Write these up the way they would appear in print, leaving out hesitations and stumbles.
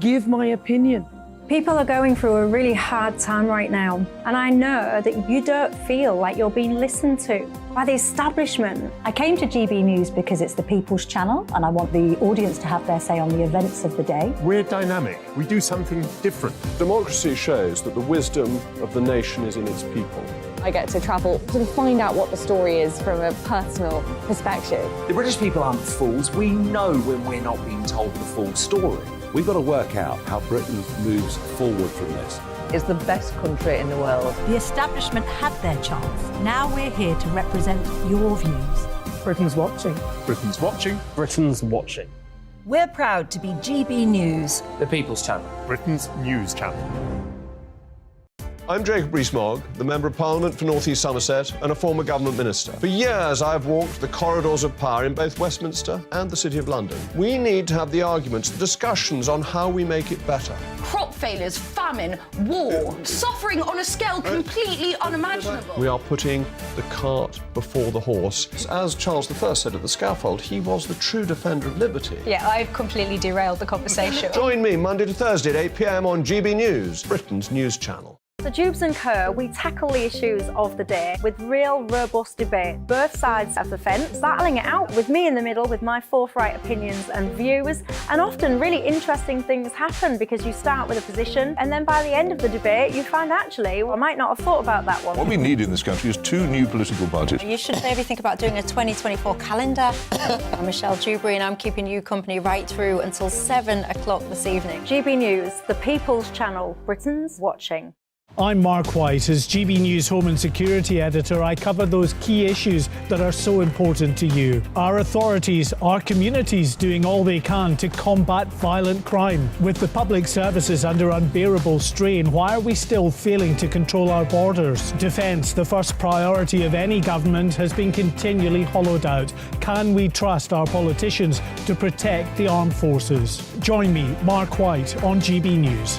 give my opinion. People are going through a really hard time right now, and I know that you don't feel like you're being listened to by the establishment. I came to GB News because it's the People's Channel, and I want the audience to have their say on the events of the day. We're dynamic. We do something different. Democracy shows that the wisdom of the nation is in its people. I get to travel to find out what the story is from a personal perspective. The British people aren't fools. We know when we're not being told the full story. We've got to work out how Britain moves forward from this. It's the best country in the world. The establishment had their chance. Now we're here to represent your views. Britain's watching. Britain's watching. Britain's watching. We're proud to be GB News. The People's Channel. Britain's news channel. I'm Jacob Rees-Mogg, the Member of Parliament for North East Somerset and a former government minister. For years, I've walked the corridors of power in both Westminster and the City of London. We need to have the arguments, the discussions on how we make it better. Crop failures, famine, war, suffering on a scale completely unimaginable. We are putting the cart before the horse. As Charles I said at the scaffold, he was the true defender of liberty. Yeah, I've completely derailed the conversation. Join me Monday to Thursday at 8 p.m. on GB News, Britain's news channel. So Dewbs Co, we tackle the issues of the day with real, robust debate, both sides of the fence, battling it out with me in the middle with my forthright opinions and views. And often really interesting things happen because you start with a position and then by the end of the debate you find actually, well, I might not have thought about that one. What we need in this country is 2 new political parties. You should maybe think about doing a 2024 calendar. I'm Michelle Dewberry and I'm keeping you company right through until 7 o'clock this evening. GB News, the People's Channel, Britain's watching. I'm Mark White. As GB News Home and Security Editor, I cover those key issues that are so important to you. Our authorities, our communities doing all they can to combat violent crime. With the public services under unbearable strain, why are we still failing to control our borders? Defence, the first priority of any government, has been continually hollowed out. Can we trust our politicians to protect the armed forces? Join me, Mark White, on GB News.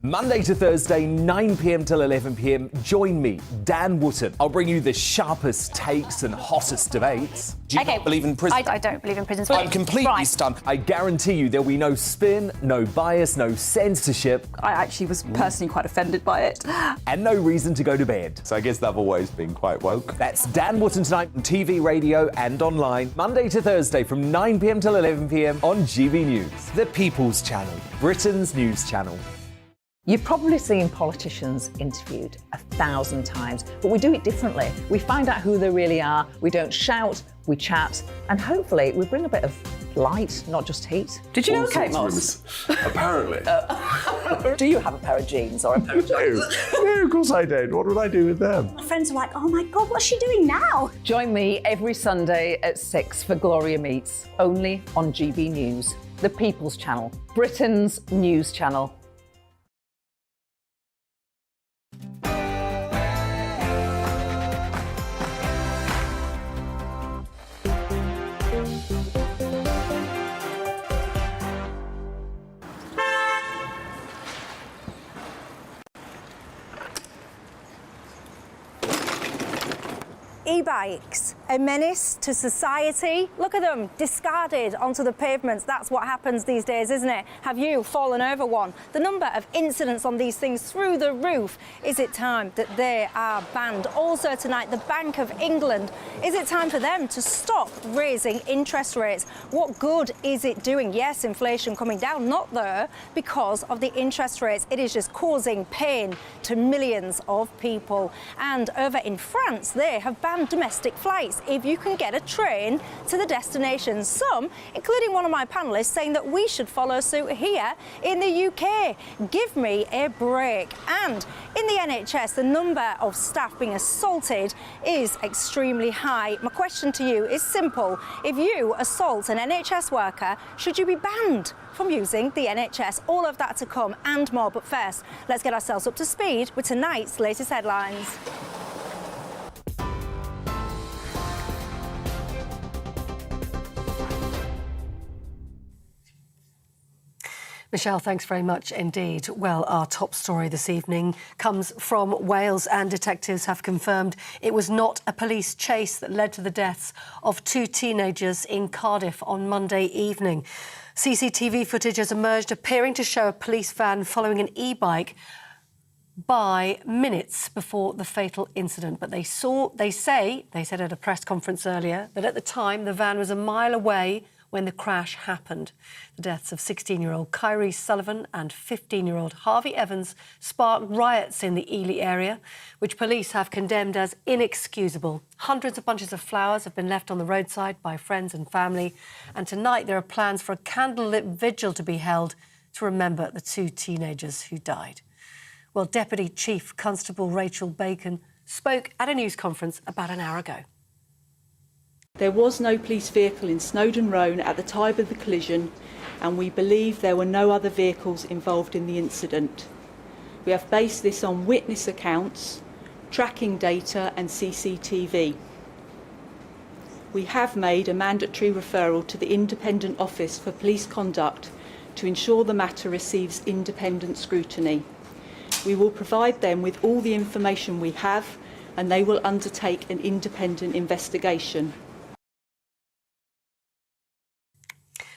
Monday to Thursday, 9 p.m. till 11 p.m. Join me, Dan Wootton. I'll bring you the sharpest takes and hottest debates. Do you not believe in prison? I don't believe in prisons. I'm completely stunned. I guarantee you there'll be no spin, no bias, no censorship. I actually was personally quite offended by it. And no reason to go to bed. So I guess they've always been quite woke. That's Dan Wootton tonight on TV, radio and online. Monday to Thursday from 9 p.m. till 11 p.m. on GB News. The People's Channel, Britain's news channel. You've probably seen politicians interviewed 1,000 times, but we do it differently. We find out who they really are, we don't shout, we chat, and hopefully we bring a bit of light, not just heat. Did you know Kate Moss? Apparently. Do you have a pair of jeans or a pair of jeans? No, of course I don't. What would I do with them? My friends are like, oh my God, what's she doing now? Join me every Sunday at 6 for Gloria Meets, only on GB News, the People's Channel, Britain's news channel. E-bikes, a menace to society. Look at them, discarded onto the pavements. That's what happens these days, isn't it? Have you fallen over one? The number of incidents on these things through the roof. Is it time that they are banned? Also tonight, the Bank of England. Is it time for them to stop raising interest rates? What good is it doing? Yes, inflation coming down, not though because of the interest rates. It is just causing pain to millions of people. And over in France, they have banned domestic flights if you can get a train to the destination. Some, including one of my panellists, saying that we should follow suit here in the UK. Give me a break. And in the NHS, the number of staff being assaulted is extremely high. My question to you is simple. If you assault an NHS worker, should you be banned from using the NHS? All of that to come and more. But first, let's get ourselves up to speed with tonight's latest headlines. Michelle, thanks very much indeed. Well, our top story this evening comes from Wales, and detectives have confirmed it was not a police chase that led to the deaths of 2 teenagers in Cardiff on Monday evening. CCTV footage has emerged appearing to show a police van following an e-bike by minutes before the fatal incident. But they said at a press conference earlier that at the time the van was a mile away when the crash happened. The deaths of 16-year-old Kyrie Sullivan and 15-year-old Harvey Evans sparked riots in the Ely area, which police have condemned as inexcusable. Hundreds of bunches of flowers have been left on the roadside by friends and family, and tonight there are plans for a candlelit vigil to be held to remember the 2 teenagers who died. Well, Deputy Chief Constable Rachel Bacon spoke at a news conference about an hour ago. There was no police vehicle in Snowdon Road at the time of the collision, and we believe there were no other vehicles involved in the incident. We have based this on witness accounts, tracking data and CCTV. We have made a mandatory referral to the Independent Office for Police Conduct to ensure the matter receives independent scrutiny. We will provide them with all the information we have, and they will undertake an independent investigation.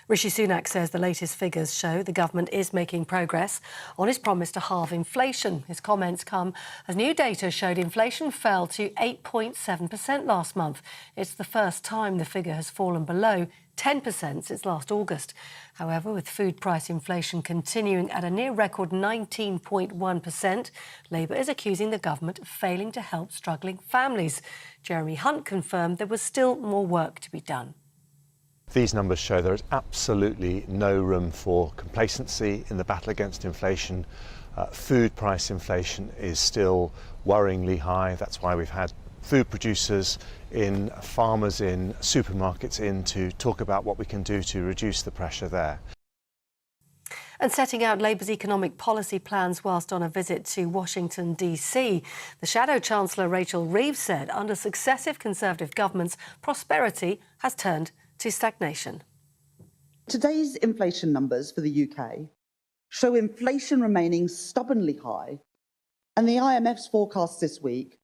Rishi Sunak says the latest figures show the government is making progress on his promise to halve inflation. His comments come as new data showed inflation fell to 8.7% last month. It's the first time the figure has fallen below 10% since last August. However, with food price inflation continuing at a near-record 19.1%, Labour is accusing the government of failing to help struggling families. Jeremy Hunt confirmed there was still more work to be done. These numbers show there is absolutely no room for complacency in the battle against inflation. Food price inflation is still worryingly high. That's why we've had food producers in, farmers in, supermarkets in to talk about what we can do to reduce the pressure there. And setting out Labour's economic policy plans whilst on a visit to Washington, D.C. The Shadow Chancellor Rachel Reeves said under successive Conservative governments, prosperity has turned to stagnation. Today's inflation numbers for the UK show inflation remaining stubbornly high, and the IMF's forecasts this week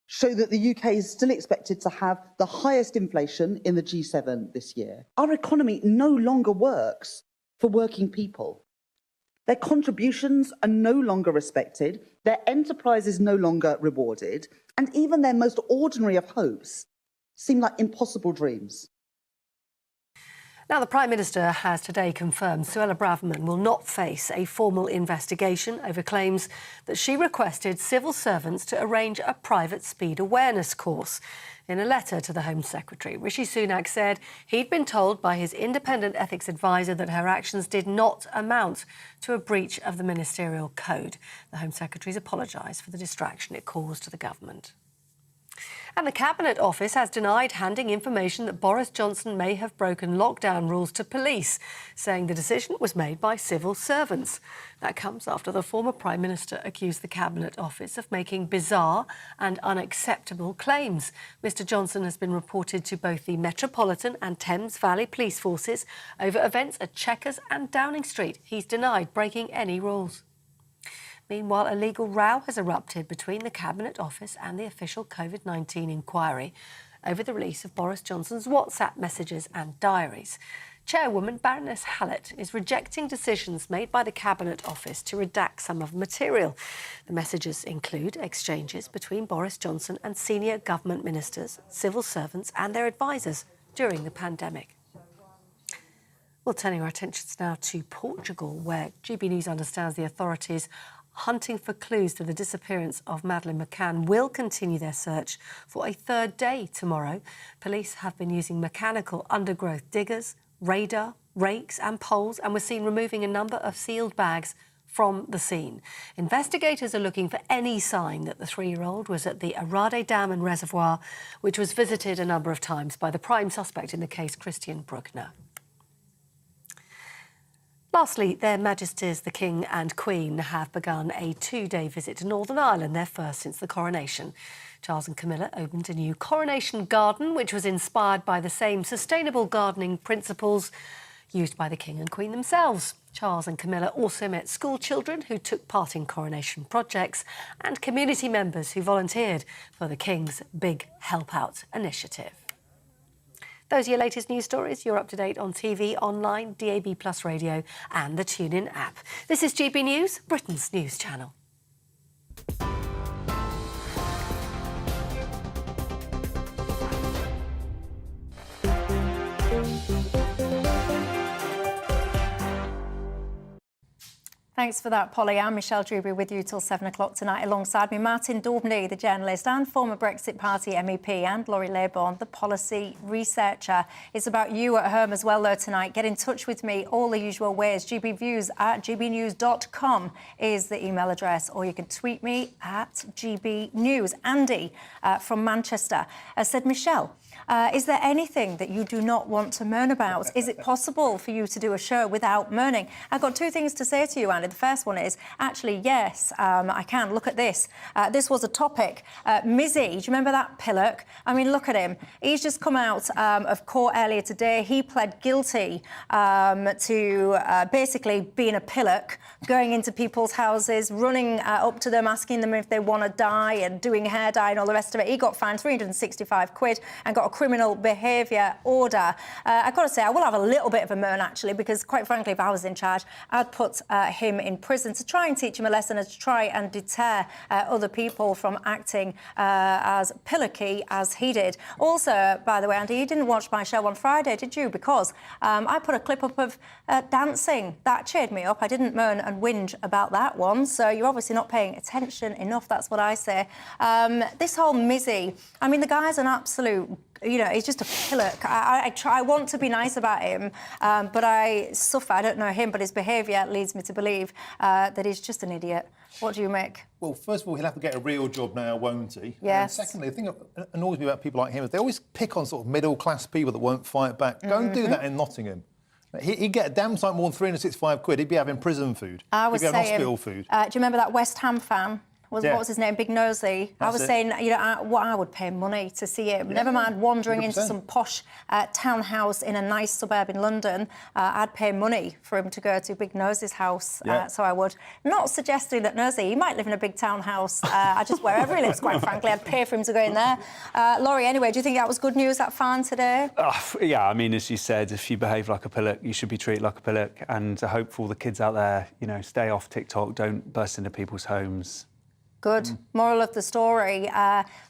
show that the UK is still expected to have the highest inflation in the G7 this year. Our economy no longer works for working people. Their contributions are no longer respected, their enterprise is no longer rewarded, and even their most ordinary of hopes seem like impossible dreams. Now, the Prime Minister has today confirmed Suella Braverman will not face a formal investigation over claims that she requested civil servants to arrange a private speed awareness course. In a letter to the Home Secretary, Rishi Sunak said he'd been told by his independent ethics advisor that her actions did not amount to a breach of the ministerial code. The Home Secretary's apologised for the distraction it caused to the government. And the Cabinet Office has denied handing information that Boris Johnson may have broken lockdown rules to police, saying the decision was made by civil servants. That comes after the former Prime Minister accused the Cabinet Office of making bizarre and unacceptable claims. Mr Johnson has been reported to both the Metropolitan and Thames Valley police forces over events at Chequers and Downing Street. He's denied breaking any rules. Meanwhile, a legal row has erupted between the Cabinet Office and the official COVID-19 inquiry over the release of Boris Johnson's WhatsApp messages and diaries. Chairwoman Baroness Hallett is rejecting decisions made by the Cabinet Office to redact some of the material. The messages include exchanges between Boris Johnson and senior government ministers, civil servants and their advisers during the pandemic. Well, turning our attentions now to Portugal, where GB News understands the authorities hunting for clues to the disappearance of Madeleine McCann will continue their search for a third day tomorrow. Police have been using mechanical undergrowth diggers, radar, rakes and poles, and were seen removing a number of sealed bags from the scene. Investigators are looking for any sign that the 3-year-old was at the Arade Dam and Reservoir, which was visited a number of times by the prime suspect in the case, Christian Bruckner. Lastly, Their Majesties the King and Queen have begun a 2-day visit to Northern Ireland, their first since the coronation. Charles and Camilla opened a new coronation garden, which was inspired by the same sustainable gardening principles used by the King and Queen themselves. Charles and Camilla also met school children who took part in coronation projects and community members who volunteered for the King's Big Help Out initiative. Those are your latest news stories. You're up to date on TV, online, DAB+ radio and the TuneIn app. This is GB News, Britain's news channel. Thanks for that, Polly. I'm Michelle Dewberry with you till 7 o'clock tonight. Alongside me, Martin Dewbberry, the journalist and former Brexit Party MEP, and Laurie Laybourne, the policy researcher. It's about you at home as well, though, tonight. Get in touch with me all the usual ways. gbviews@gbnews.com is the email address, or you can tweet me at GBNews. Andy from Manchester said, Michelle, is there anything that you do not want to moan about? Is it possible for you to do a show without moaning? I've got two things to say to you, Andy. The first one is, actually, yes, I can. Look at this. This was a topic. Mizzy, do you remember that pillock? I mean, look at him. He's just come out of court earlier today. He pled guilty to basically being a pillock, going into people's houses, running up to them, asking them if they want to dye and doing hair dye and all the rest of it. He got fined 365 quid and got a criminal behaviour order. I've got to say, I will have a little bit of a moan, actually, because, quite frankly, if I was in charge, I'd put him in prison to try and teach him a lesson and to try and deter other people from acting as pillocky as he did. Also, by the way, Andy, you didn't watch my show on Friday, did you? Because I put a clip up of dancing. That cheered me up. I didn't moan and whinge about that one, so you're obviously not paying attention enough, that's what I say. This whole Mizzy, I mean, the guy's an absolute... You know, he's just a pillock. I want to be nice about him, but I suffer. I don't know him, but his behaviour leads me to believe that he's just an idiot. What do you make? Well, first of all, he'll have to get a real job now, won't he? Yes. And secondly, the thing that annoys me about people like him is they always pick on sort of middle-class people that won't fight back. Go and do that in Nottingham. He'd get a damn sight more than 365 quid. He'd be having prison food. I was He'd be having saying, hospital food. Do you remember that West Ham fan? What was his name? Big Nosy. I was saying, you know, what I would pay money to see him. Never mind wandering 100%. into some posh townhouse in a nice suburb in London. I'd pay money for him to go to Big Nosy's house. So I would. Not suggesting that Nosy, he might live in a big townhouse. Just wherever he lives, quite frankly, I'd pay for him to go in there. Laurie, anyway, do you think that was good news, that fan today? Yeah, I mean, as you said, if you behave like a pillock, you should be treated like a pillock. And I hope for all the kids out there, you know, stay off TikTok, don't burst into people's homes. Good. Moral of the story.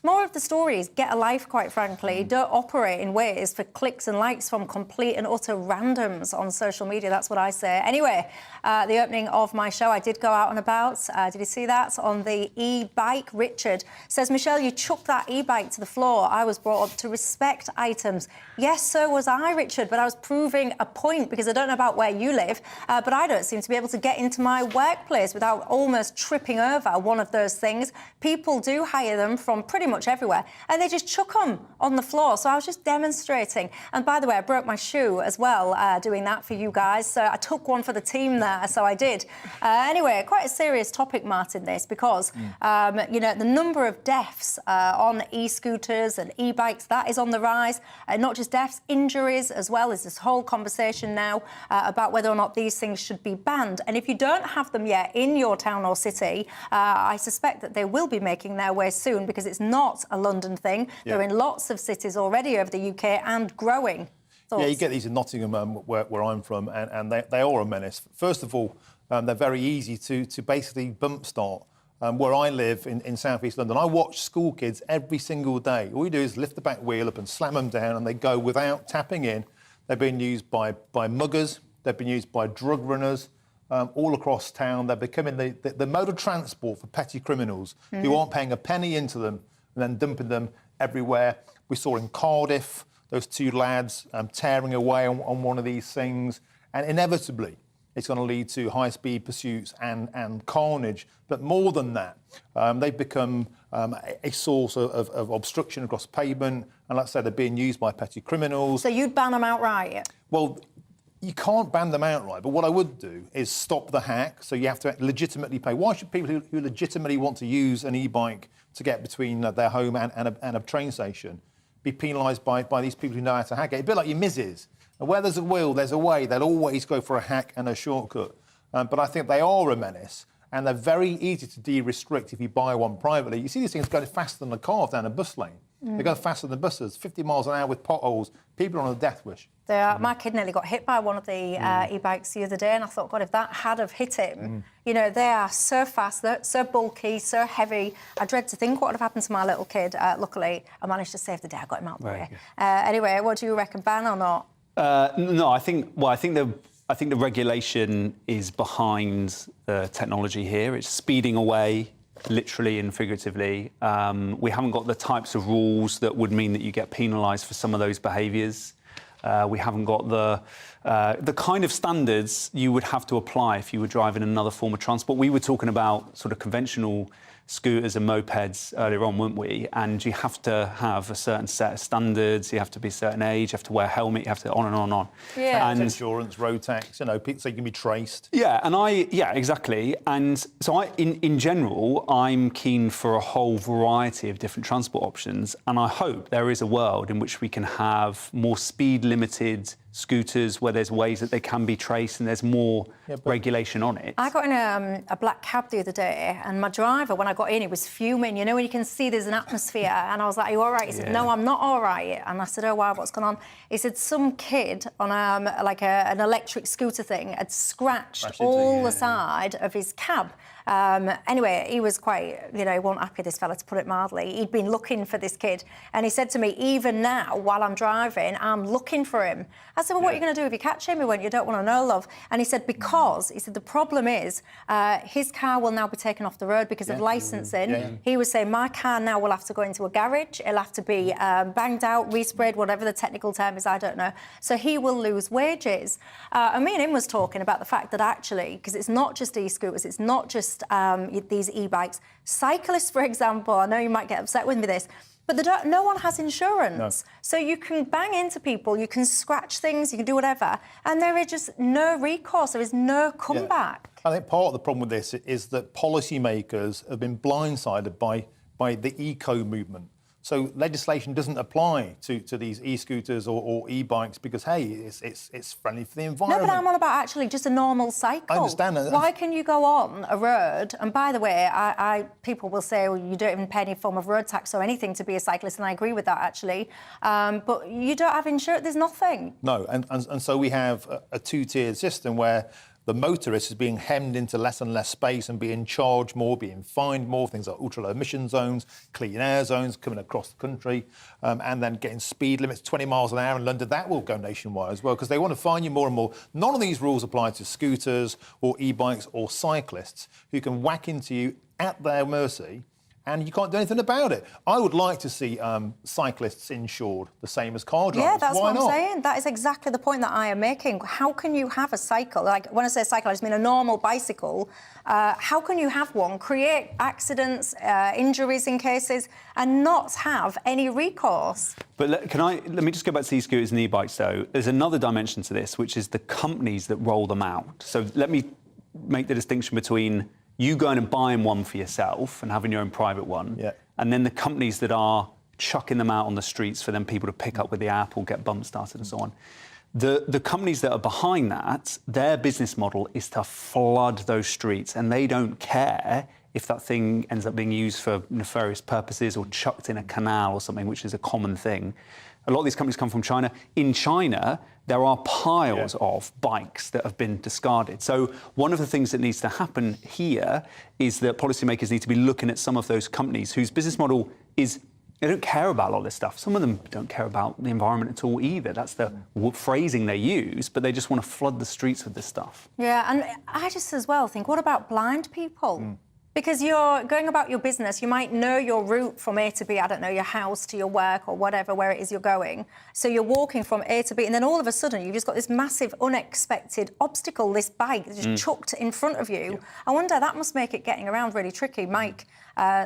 Moral of the story is get a life, quite frankly. Don't operate in ways for clicks and likes from complete and utter randoms on social media. That's what I say. Anyway, the opening of my show, I did go out and about. Did you see that? On the e-bike. Richard says, Michelle, you chucked that e-bike to the floor. I was brought up to respect items. Yes, so was I, Richard, but I was proving a point because I don't know about where you live, but I don't seem to be able to get into my workplace without almost tripping over one of those things. People do hire them from pretty much everywhere, and they just chuck them on the floor. So I was just demonstrating. And by the way, I broke my shoe as well doing that for you guys. So I took one for the team there, so I did. Anyway, quite a serious topic, Martin, this, because, you know, the number of deaths on e-scooters and e-bikes, that is on the rise. Not just deaths, injuries as well. There's this whole conversation now about whether or not these things should be banned. And if you don't have them yet in your town or city, I suspect that they will be making their way soon because it's not a London thing. Yeah. They're in lots of cities already over the UK and growing. Thoughts? Yeah, you get these in Nottingham, where I'm from, and they are a menace. First of all, they're very easy to basically bump start. Where I live in South East London, I watch school kids every single day. All you do is lift the back wheel up and slam them down, and they go without tapping in. They've been used by muggers. They've been used by drug runners. All across town. They're becoming the mode of transport for petty criminals who aren't paying a penny into them and then dumping them everywhere. We saw in Cardiff those two lads tearing away on one of these things, and inevitably it's going to lead to high-speed pursuits and carnage. But more than that, they've become a source of obstruction across pavement, and like I said, they're being used by petty criminals. So you'd ban them outright? Well, you can't ban them outright, but what I would do is stop the hack, so you have to legitimately pay. Why should people who legitimately want to use an e-bike to get between their home and a train station be penalised by these people who know how to hack it? It'd be like your Mrs. And where there's a will, there's a way. They'll always go for a hack and a shortcut. But I think they are a menace, and they're very easy to de-restrict if you buy one privately. You see these things going faster than a car down a bus lane. They go faster than buses, 50 miles an hour with potholes. People are on a death wish. They are. My kid nearly got hit by one of the e-bikes the other day, and I thought, God, if that had have hit him, you know, they are so fast, they're so bulky, so heavy. I dread to think what would have happened to my little kid. Luckily, I managed to save the day. I got him out of the way. Anyway, what do you reckon, ban or not? No, I think the regulation is behind the technology here. It's speeding away, literally and figuratively. We haven't got the types of rules that would mean that you get penalised for some of those behaviours. We haven't got the kind of standards you would have to apply if you were driving another form of transport. We were talking about sort of conventional scooters and mopeds earlier on, weren't we? And you have to have a certain set of standards, you have to be a certain age, you have to wear a helmet, you have to on and on and on. Yeah. And insurance, road tax, you know, so you can be traced. Yeah, and exactly. And so in general, I'm keen for a whole variety of different transport options, and I hope there is a world in which we can have more speed-limited scooters where there's ways that they can be traced and there's more regulation on it. I got in a black cab the other day, and my driver, when I got in, he was fuming. You know, when you can see there's an atmosphere, and I was like, "Are you all right?" He said, "No, I'm not all right." And I said, "Oh, wow, what's going on?" He said, "Some kid on an electric scooter thing had scratched all the side of his cab." Anyway, he was quite, you know, he wasn't happy, this fella, to put it mildly. He'd been looking for this kid, and he said to me, "Even now, while I'm driving, I'm looking for him." I said, "Well, what are you going to do if you catch him?" He went, "You don't want to know, love." And he said, "Because," he said, "the problem is his car will now be taken off the road because of licensing." He was saying, "My car now will have to go into a garage. It'll have to be banged out, resprayed, whatever the technical term is, I don't know. So he will lose wages." And me and him was talking about the fact that actually, because it's not just e-scooters, it's not just these e-bikes. Cyclists, for example, I know you might get upset with me this, but no one has insurance. No. So you can bang into people, you can scratch things, you can do whatever, and there is just no recourse, there is no comeback. I think part of the problem with this is that policymakers have been blindsided by the eco movement. So legislation doesn't apply to these e-scooters or e-bikes because, hey, it's friendly for the environment. No, but I'm on about actually just a normal cycle. I understand that. Why can you go on a road? And by the way, people will say, well, you don't even pay any form of road tax or anything to be a cyclist, and I agree with that, actually. But you don't have insurance, there's nothing. No, and so we have a two-tiered system where the motorist is being hemmed into less and less space and being charged more, being fined more, things like ultra-low emission zones, clean air zones coming across the country, and then getting speed limits, 20 miles an hour in London. That will go nationwide as well, because they want to fine you more and more. None of these rules apply to scooters or e-bikes or cyclists who can whack into you at their mercy, and you can't do anything about it. I would like to see cyclists insured the same as car drivers. Yeah, that's Why what not? I'm saying. That is exactly the point that I am making. How can you have a cycle? Like, when I say cycle, I just mean a normal bicycle. How can you have one, create accidents, injuries in cases, and not have any recourse? But let me just go back to e-scooters and e-bikes, though. There's another dimension to this, which is the companies that roll them out. So let me make the distinction between you going and buying one for yourself and having your own private one, and then the companies that are chucking them out on the streets for them people to pick up with the app or get bump started and so on. The companies that are behind that, their business model is to flood those streets, and they don't care if that thing ends up being used for nefarious purposes or chucked in a canal or something, which is a common thing. A lot of these companies come from China. In China, there are piles of bikes that have been discarded. So one of the things that needs to happen here is that policymakers need to be looking at some of those companies whose business model is, they don't care about a lot of this stuff. Some of them don't care about the environment at all either. That's the phrasing they use, but they just want to flood the streets with this stuff. Yeah, and I just as well think, what about blind people? Because you're going about your business, you might know your route from A to B, I don't know, your house to your work or whatever, where it is you're going. So you're walking from A to B, and then all of a sudden you've just got this massive, unexpected obstacle, this bike that's just chucked in front of you. I wonder, that must make it getting around really tricky. Mike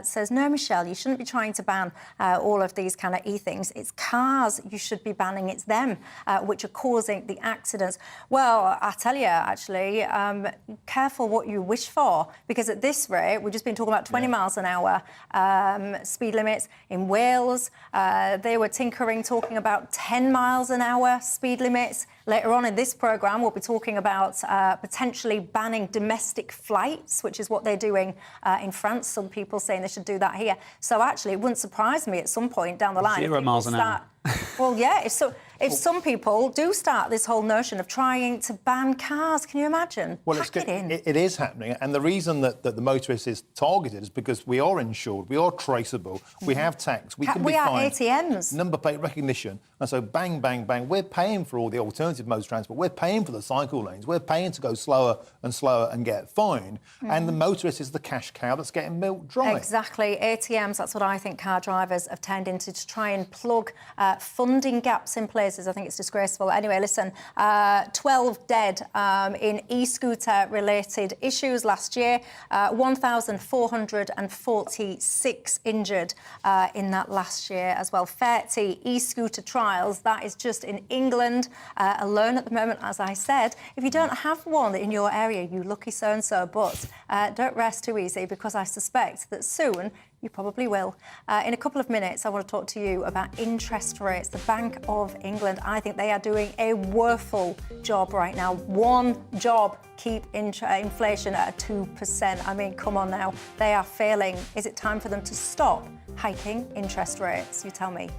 says, no, Michelle, you shouldn't be trying to ban all of these kind of e-things. It's cars you should be banning. It's them which are causing the accidents. Well, I tell you, actually, careful what you wish for, because at this rate, we've just been talking about 20 miles an hour speed limits. In Wales, they were tinkering, talking about 10 miles an hour speed limits. Later on in this programme, we'll be talking about potentially banning domestic flights, which is what they're doing in France. Some people saying they should do that here. So actually, it wouldn't surprise me at some point down the line. 0 miles an hour. Well, yeah, if some people do start this whole notion of trying to ban cars, can you imagine? Well, it is happening. And the reason that the motorist is targeted is because we are insured, we are traceable, we have tax, we can be are fined. ATMs. Number plate recognition. And so bang, bang, bang, we're paying for all the alternative modes of transport. We're paying for the cycle lanes. We're paying to go slower and get fined. And the motorist is the cash cow that's getting milked dry. Exactly. ATMs, that's what I think car drivers have turned into, to try and plug funding gaps in places. I think it's disgraceful. Anyway, listen, 12 dead in e-scooter related issues last year, 1,446 injured in that last year as well. 30 e-scooter trials, that is just in England alone at the moment, as I said. If you don't have one in your area, you lucky so-and-so, but don't rest too easy, because I suspect that soon you probably will. In a couple of minutes, I want to talk to you about interest rates. The Bank of England, I think they are doing a woeful job right now. One job, keep inflation at 2%. I mean, come on now. They are failing. Is it time for them to stop hiking interest rates? You tell me.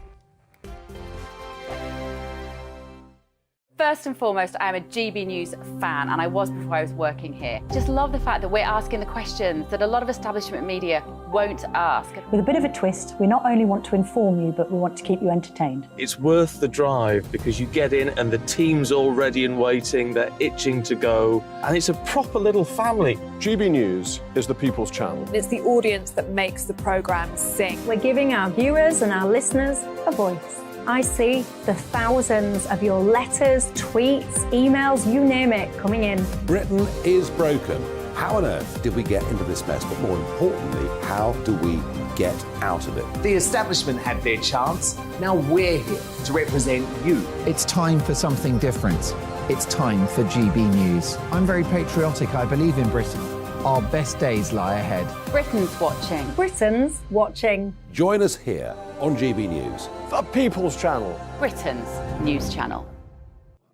First and foremost, I am a GB News fan, and I was before I was working here. Just love the fact that we're asking the questions that a lot of establishment media won't ask. With a bit of a twist, we not only want to inform you, but we want to keep you entertained. It's worth the drive, because you get in and the team's all ready and waiting, they're itching to go, and it's a proper little family. GB News is the People's Channel. It's the audience that makes the programme sing. We're giving our viewers and our listeners a voice. I see the thousands of your letters, tweets, emails, you name it, coming in. Britain is broken. How on earth did we get into this mess? But more importantly, how do we get out of it? The establishment had their chance. Now we're here to represent you. It's time for something different. It's time for GB News. I'm very patriotic. I believe in Britain. Our best days lie ahead. Britain's watching. Britain's watching. Join us here on GB News. The People's Channel. Britain's news channel.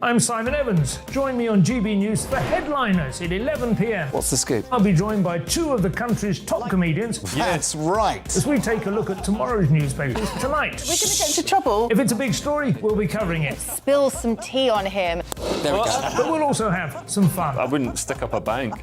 I'm Simon Evans. Join me on GB News for Headliners at 11 p.m. What's the scoop? I'll be joined by two of the country's top comedians. That's right. As we take a look at tomorrow's newspapers tonight. We're going to get into trouble. If it's a big story, we'll be covering it. Spill some tea on him. There we go. But we'll also have some fun. I wouldn't stick up a bank.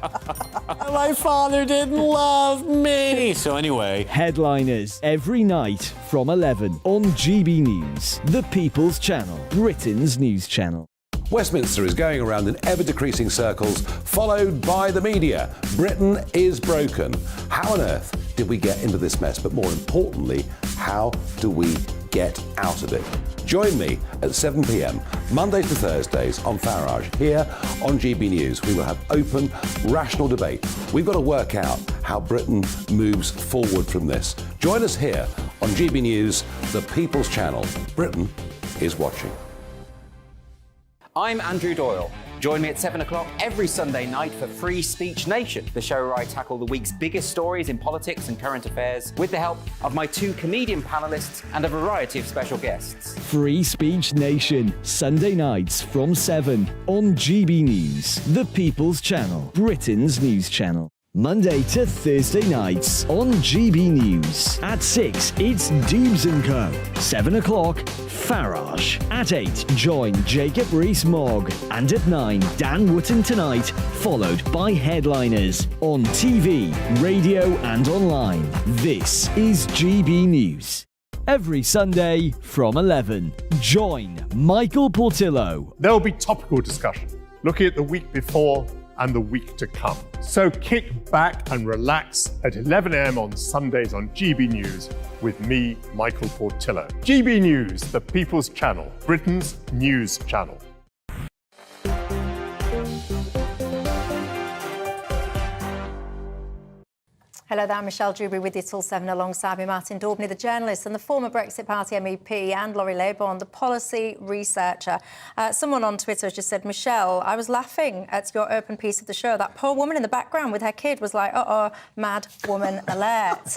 My father didn't love me. So anyway. Headliners every night from 11 on GB News, the People's Channel, Britain's news channel. Westminster is going around in ever-decreasing circles, followed by the media. Britain is broken. How on earth did we get into this mess? But more importantly, how do we get out of it? Join me at 7 p.m, Mondays to Thursdays on Farage, here on GB News. We will have open, rational debate. We've got to work out how Britain moves forward from this. Join us here on GB News, the People's Channel. Britain is watching. I'm Andrew Doyle. Join me at 7 o'clock every Sunday night for Free Speech Nation, the show where I tackle the week's biggest stories in politics and current affairs with the help of my two comedian panellists and a variety of special guests. Free Speech Nation, Sunday nights from 7 on GB News, the People's Channel, Britain's news channel. Monday to Thursday nights on GB News. At 6, it's Dewbs Co. 7 o'clock, Farage. At 8, join Jacob Rees-Mogg. And at 9, Dan Wootton Tonight, followed by Headliners. On TV, radio and online. This is GB News. Every Sunday from 11, join Michael Portillo. There'll be topical discussion, looking at the week before and the week to come. So kick back and relax at 11 a.m. on Sundays on GB News with me, Michael Portillo. GB News, the People's Channel, Britain's news channel. Hello there, I'm Michelle Dewberry with you till 7 alongside me, Martin Daubney, the journalist, and the former Brexit Party MEP, and Laurie Laybourne, the policy researcher. Someone on Twitter has just said, Michelle, I was laughing at your open piece of the show. That poor woman in the background with her kid was like, uh-oh, mad woman alert.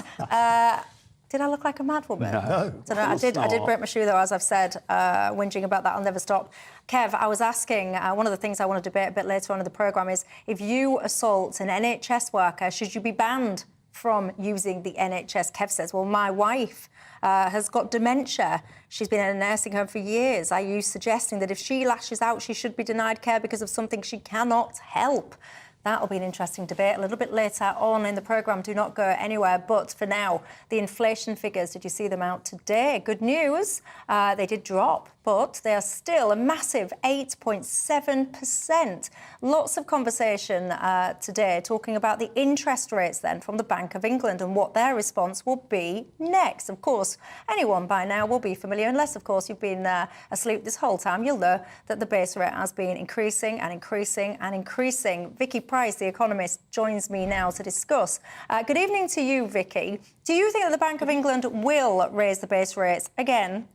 Did I look like a mad woman? No. So no, I did break my shoe, though, as I've said, whinging about that. I'll never stop. Kev, I was asking, one of the things I want to debate a bit later on in the programme is, if you assault an NHS worker, should you be banned from using the NHS? Kev says, well, my wife has got dementia. She's been in a nursing home for years. Are you suggesting that if she lashes out, she should be denied care because of something she cannot help? That'll be an interesting debate a little bit later on in the programme. Do not go anywhere. But for now, the inflation figures, did you see them out today? Good news, they did drop, but they are still a massive 8.7%. Lots of conversation today talking about the interest rates then from the Bank of England and what their response will be next. Of course, anyone by now will be familiar, unless, of course, you've been asleep this whole time. You'll know that the base rate has been increasing and increasing and increasing. Vicky Price, the economist, joins me now to discuss. Good evening to you, Vicky. Do you think that the Bank of England will raise the base rates again?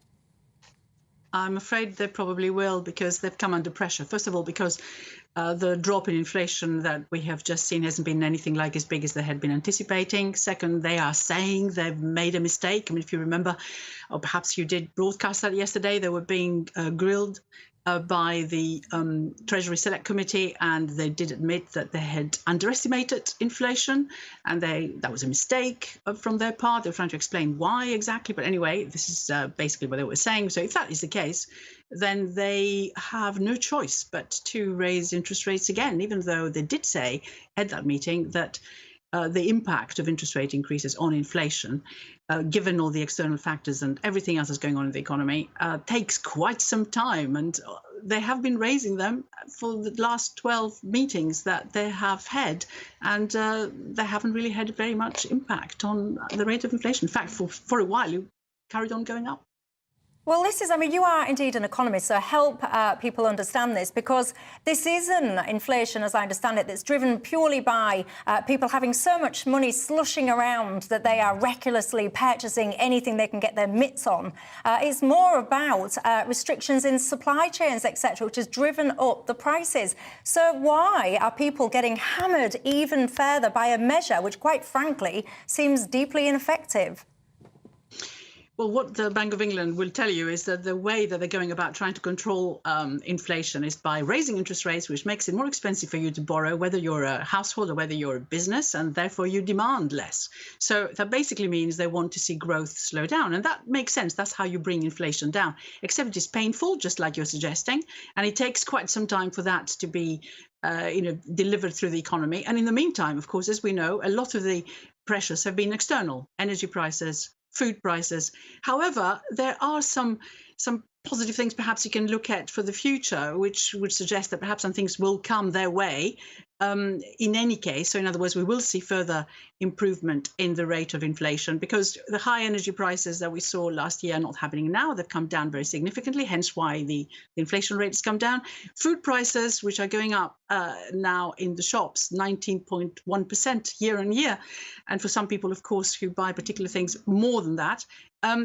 I'm afraid they probably will, because they've come under pressure. First of all, because the drop in inflation that we have just seen hasn't been anything like as big as they had been anticipating. Second, they are saying they've made a mistake. I mean, if you remember, or perhaps you did broadcast that yesterday, they were being grilled by the Treasury Select Committee, and they did admit that they had underestimated inflation, and that was a mistake from their part. They were trying to explain why exactly, but anyway, this is basically what they were saying. So if that is the case, then they have no choice but to raise interest rates again, even though they did say at that meeting that the impact of interest rate increases on inflation, given all the external factors and everything else that's going on in the economy, takes quite some time. And they have been raising them for the last 12 meetings that they have had, and they haven't really had very much impact on the rate of inflation. In fact, for a while, it carried on going up. Well, this is, I mean, you are indeed an economist, so help people understand this, because this isn't inflation, as I understand it, that's driven purely by people having so much money slushing around that they are recklessly purchasing anything they can get their mitts on. It's more about restrictions in supply chains, etc., which has driven up the prices. So why are people getting hammered even further by a measure which, quite frankly, seems deeply ineffective? Well, what the Bank of England will tell you is that the way that they're going about trying to control inflation is by raising interest rates, which makes it more expensive for you to borrow, whether you're a household or whether you're a business, and therefore you demand less. So that basically means they want to see growth slow down. And that makes sense. That's how you bring inflation down, except it is painful, just like you're suggesting. And it takes quite some time for that to be delivered through the economy. And in the meantime, of course, as we know, a lot of the pressures have been external: energy prices, food prices. However, there are some positive things perhaps you can look at for the future, which would suggest that perhaps some things will come their way in any case. So in other words, we will see further improvement in the rate of inflation, because the high energy prices that we saw last year are not happening now. They've come down very significantly, hence why the inflation rate has come down. Food prices, which are going up now in the shops, 19.1% year on year. And for some people, of course, who buy particular things, more than that.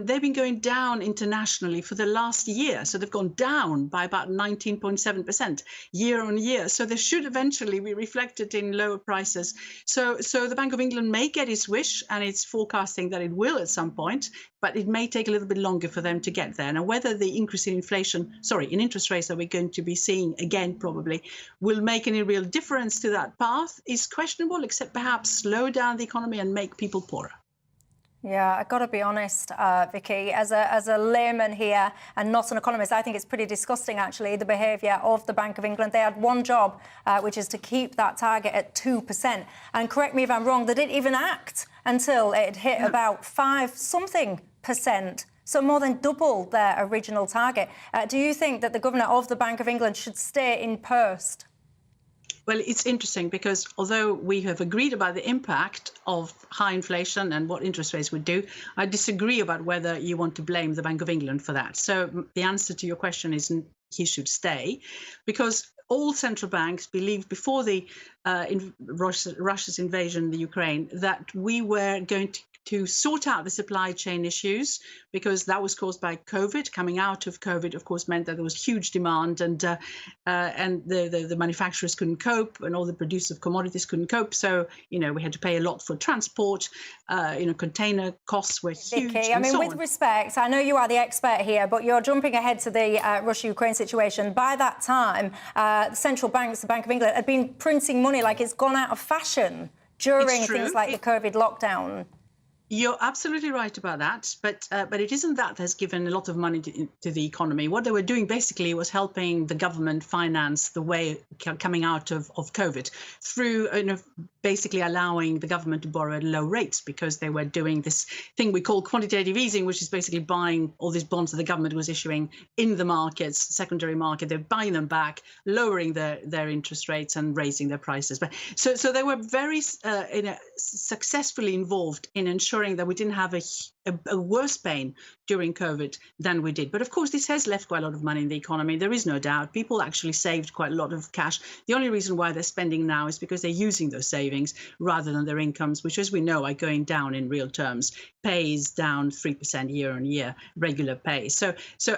They've been going down internationally for the last year. So they've gone down by about 19.7% year on year. So they should eventually be reflected in lower prices. So the Bank of England may get its wish, and it's forecasting that it will at some point, but it may take a little bit longer for them to get there. Now, whether the increase in in interest rates that we're going to be seeing again probably will make any real difference to that path is questionable, except perhaps slow down the economy and make people poorer. Yeah, I've got to be honest, Vicky, as a layman here and not an economist, I think it's pretty disgusting, actually, the behaviour of the Bank of England. They had one job, which is to keep that target at 2%. And correct me if I'm wrong, they didn't even act until it hit about 5-something%. So more than double their original target. Do you think that the Governor of the Bank of England should stay in post? Well, it's interesting, because although we have agreed about the impact of high inflation and what interest rates would do, I disagree about whether you want to blame the Bank of England for that. So the answer to your question is he should stay, because all central banks believed before the Russia's invasion of the Ukraine that we were going to to sort out the supply chain issues, because that was caused by COVID. Coming out of COVID, of course, meant that there was huge demand, and the manufacturers couldn't cope, and all the producers of commodities couldn't cope. So, we had to pay a lot for transport. Container costs were huge. Vicky, I mean, with respect, I know you are the expert here, but you're jumping ahead to the Russia-Ukraine situation. By that time, central banks, the Bank of England, had been printing money like it's gone out of fashion during things like the COVID lockdown. You're absolutely right about that, but it isn't that has given a lot of money to the economy. What they were doing basically was helping the government finance the way coming out of COVID through basically allowing the government to borrow at low rates, because they were doing this thing we call quantitative easing, which is basically buying all these bonds that the government was issuing in the markets, secondary market. They're buying them back, lowering their interest rates and raising their prices. But so they were very successfully involved in ensuring that we didn't have a worse pain during COVID than we did. But of course, this has left quite a lot of money in the economy. There is no doubt. People actually saved quite a lot of cash. The only reason why they're spending now is because they're using those savings rather than their incomes, which, as we know, are going down in real terms. Pay is down 3% year on year, regular pay.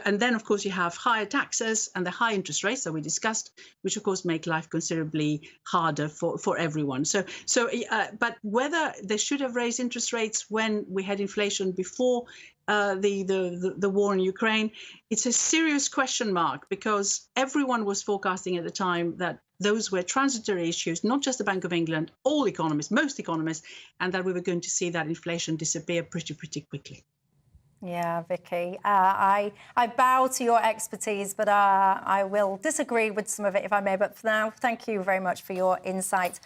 And then, of course, you have higher taxes and the high interest rates that we discussed, which, of course, make life considerably harder for everyone. But whether they should have raised interest rates when we had inflation before the war in Ukraine, it's a serious question mark, because everyone was forecasting at the time that those were transitory issues, not just the Bank of England, all economists, most economists, and that we were going to see that inflation disappear pretty quickly. Yeah, Vicky, I bow to your expertise, but I will disagree with some of it, if I may. But for now, thank you very much for your insight.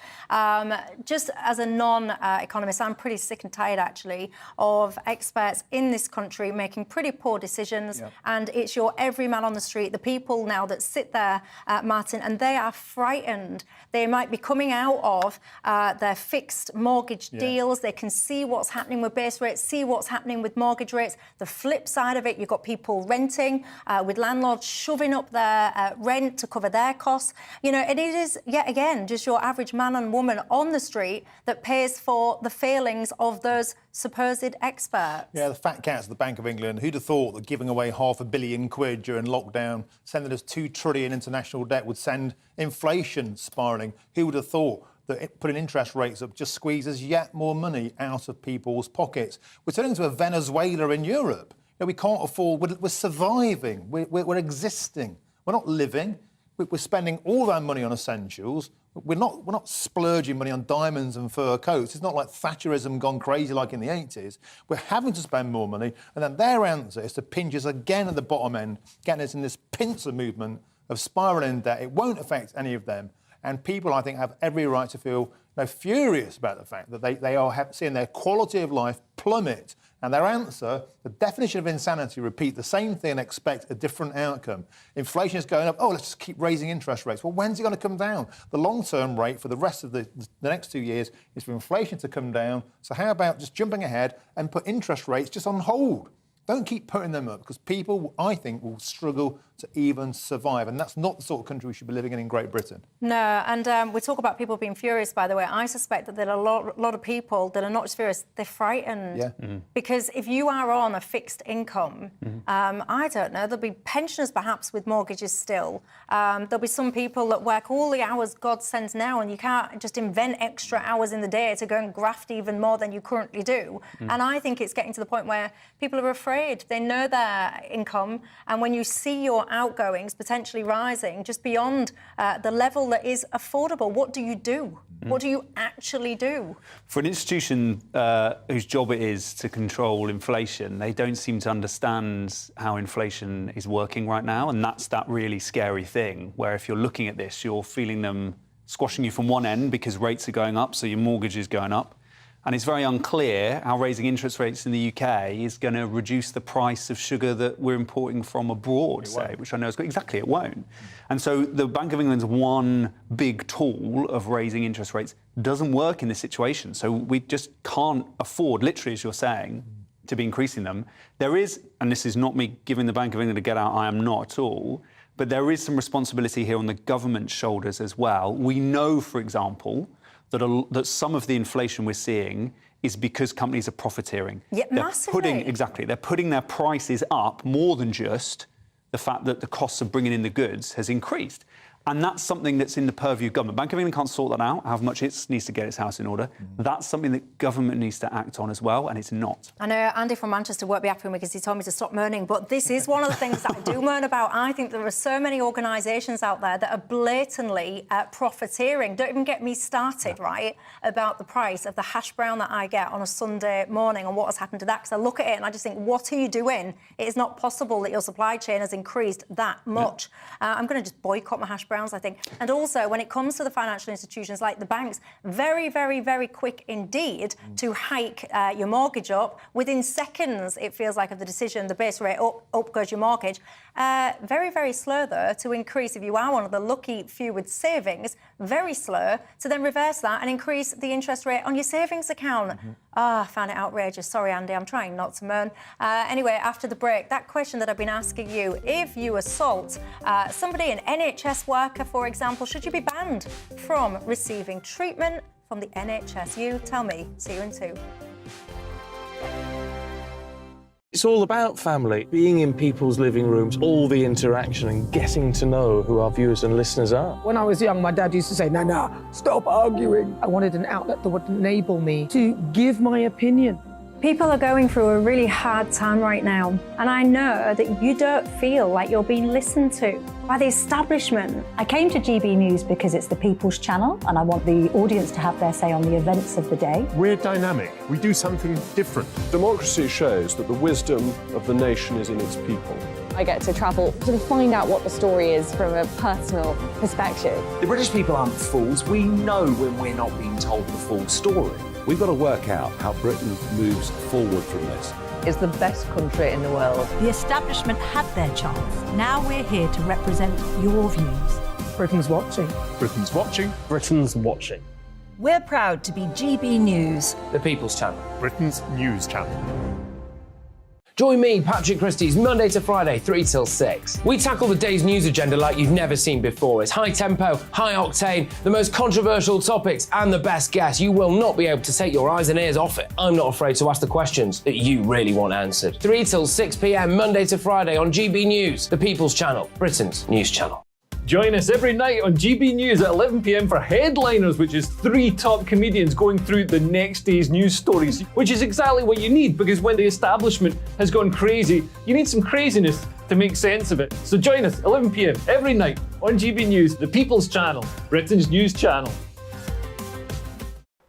Just as a non-economist, I'm pretty sick and tired, actually, of experts in this country making pretty poor decisions. Yep. And it's your every man on the street, the people now that sit there, Martin, and they are frightened. They might be coming out of their fixed mortgage deals. They can see what's happening with base rates, see what's happening with mortgage rates. The flip side of it, you've got people renting, with landlords shoving up their rent to cover their costs. And it is, yet again, just your average man and woman on the street that pays for the failings of those supposed experts. Yeah, the fat cats of the Bank of England. Who'd have thought that giving away £500 billion during lockdown, sending us £2 trillion international debt would send inflation spiralling? Who would have thought that putting interest rates up just squeezes yet more money out of people's pockets? We're turning into a Venezuela in Europe. We can't afford. We're surviving. We're existing. We're not living. We're spending all our money on essentials. We're not splurging money on diamonds and fur coats. It's not like Thatcherism gone crazy like in the 80s. We're having to spend more money, and then their answer is to pinch us again at the bottom end, getting us in this pincer movement of spiralling debt. It won't affect any of them. And people, I think, have every right to feel furious about the fact that they are seeing their quality of life plummet. And their answer, the definition of insanity, repeat the same thing and expect a different outcome. Inflation is going up. Oh, let's just keep raising interest rates. Well, when's it going to come down? The long-term rate for the rest of the next 2 years is for inflation to come down. So how about just jumping ahead and put interest rates just on hold? Don't keep putting them up, because people, I think, will struggle to even survive. And that's not the sort of country we should be living in Great Britain. No, and we talk about people being furious, by the way. I suspect that there are a lot of people that are not just furious, they're frightened. Yeah. Mm-hmm. Because if you are on a fixed income, I don't know, there'll be pensioners perhaps with mortgages still. There'll be some people that work all the hours God sends now, and you can't just invent extra hours in the day to go and graft even more than you currently do. And I think it's getting to the point where people are afraid. They know their income, and when you see your outgoings potentially rising just beyond the level that is affordable, what do you do? What do you actually do? For an institution whose job it is to control inflation, they don't seem to understand how inflation is working right now, and that's that really scary thing, where if you're looking at this, you're feeling them squashing you from one end because rates are going up, so your mortgage is going up. And it's very unclear how raising interest rates in the UK is going to reduce the price of sugar that we're importing from abroad, which I know is good. Exactly, it won't. And so the Bank of England's one big tool of raising interest rates doesn't work in this situation. So we just can't afford, literally, as you're saying, to be increasing them. There is, and this is not me giving the Bank of England a get out, I am not at all, but there is some responsibility here on the government's shoulders as well. We know, for example, that some of the inflation we're seeing is because companies are profiteering. Yeah, massively. They're putting their prices up more than just the fact that the costs of bringing in the goods has increased. And that's something that's in the purview of government. Bank of England can't sort that out, how much it needs to get its house in order. That's something that government needs to act on as well, and it's not. I know Andy from Manchester won't be happy with me because he told me to stop moaning, but this is one of the things that I do moan about. I think there are so many organisations out there that are blatantly profiteering. Don't even get me started, right, about the price of the hash brown that I get on a Sunday morning and what has happened to that, because I look at it and I just think, what are you doing? It is not possible that your supply chain has increased that much. I'm going to just boycott my hash brown, I think. And also, when it comes to the financial institutions like the banks, very, very, very quick indeed to hike your mortgage up. Within seconds, it feels like, of the decision, the base rate up goes your mortgage. Very, very slow, though, to increase, if you are one of the lucky few with savings, very slow to then reverse that and increase the interest rate on your savings account. I found it outrageous. Sorry, Andy, I'm trying not to moan. Anyway, after the break, that question that I've been asking you, if you assault somebody, an NHS worker, for example, should you be banned from receiving treatment from the NHS? You tell me. See you in 2. It's all about family, being in people's living rooms, all the interaction and getting to know who our viewers and listeners are. When I was young, my dad used to say, no, stop arguing. I wanted an outlet that would enable me to give my opinion. People are going through a really hard time right now, and I know that you don't feel like you're being listened to by the establishment. I came to GB News because it's the People's Channel and I want the audience to have their say on the events of the day. We're dynamic. We do something different. Democracy shows that the wisdom of the nation is in its people. I get to travel to find out what the story is from a personal perspective. The British people aren't fools. We know when we're not being told the full story. We've got to work out how Britain moves forward from this. It's the best country in the world. The establishment had their chance. Now we're here to represent your views. Britain's watching. Britain's watching. Britain's watching. We're proud to be GB News. The People's Channel. Britain's news channel. Join me, Patrick Christie's, Monday to Friday, 3 till 6. We tackle the day's news agenda like you've never seen before. It's high tempo, high octane, the most controversial topics, and the best guests. You will not be able to take your eyes and ears off it. I'm not afraid to ask the questions that you really want answered. 3 till 6 p.m, Monday to Friday on GB News, the People's Channel, Britain's news channel. Join us every night on GB News at 11 p.m. for Headliners, which is 3 top comedians going through the next day's news stories, which is exactly what you need, because when the establishment has gone crazy, you need some craziness to make sense of it. So join us 11 p.m. every night on GB News, the People's Channel, Britain's news channel.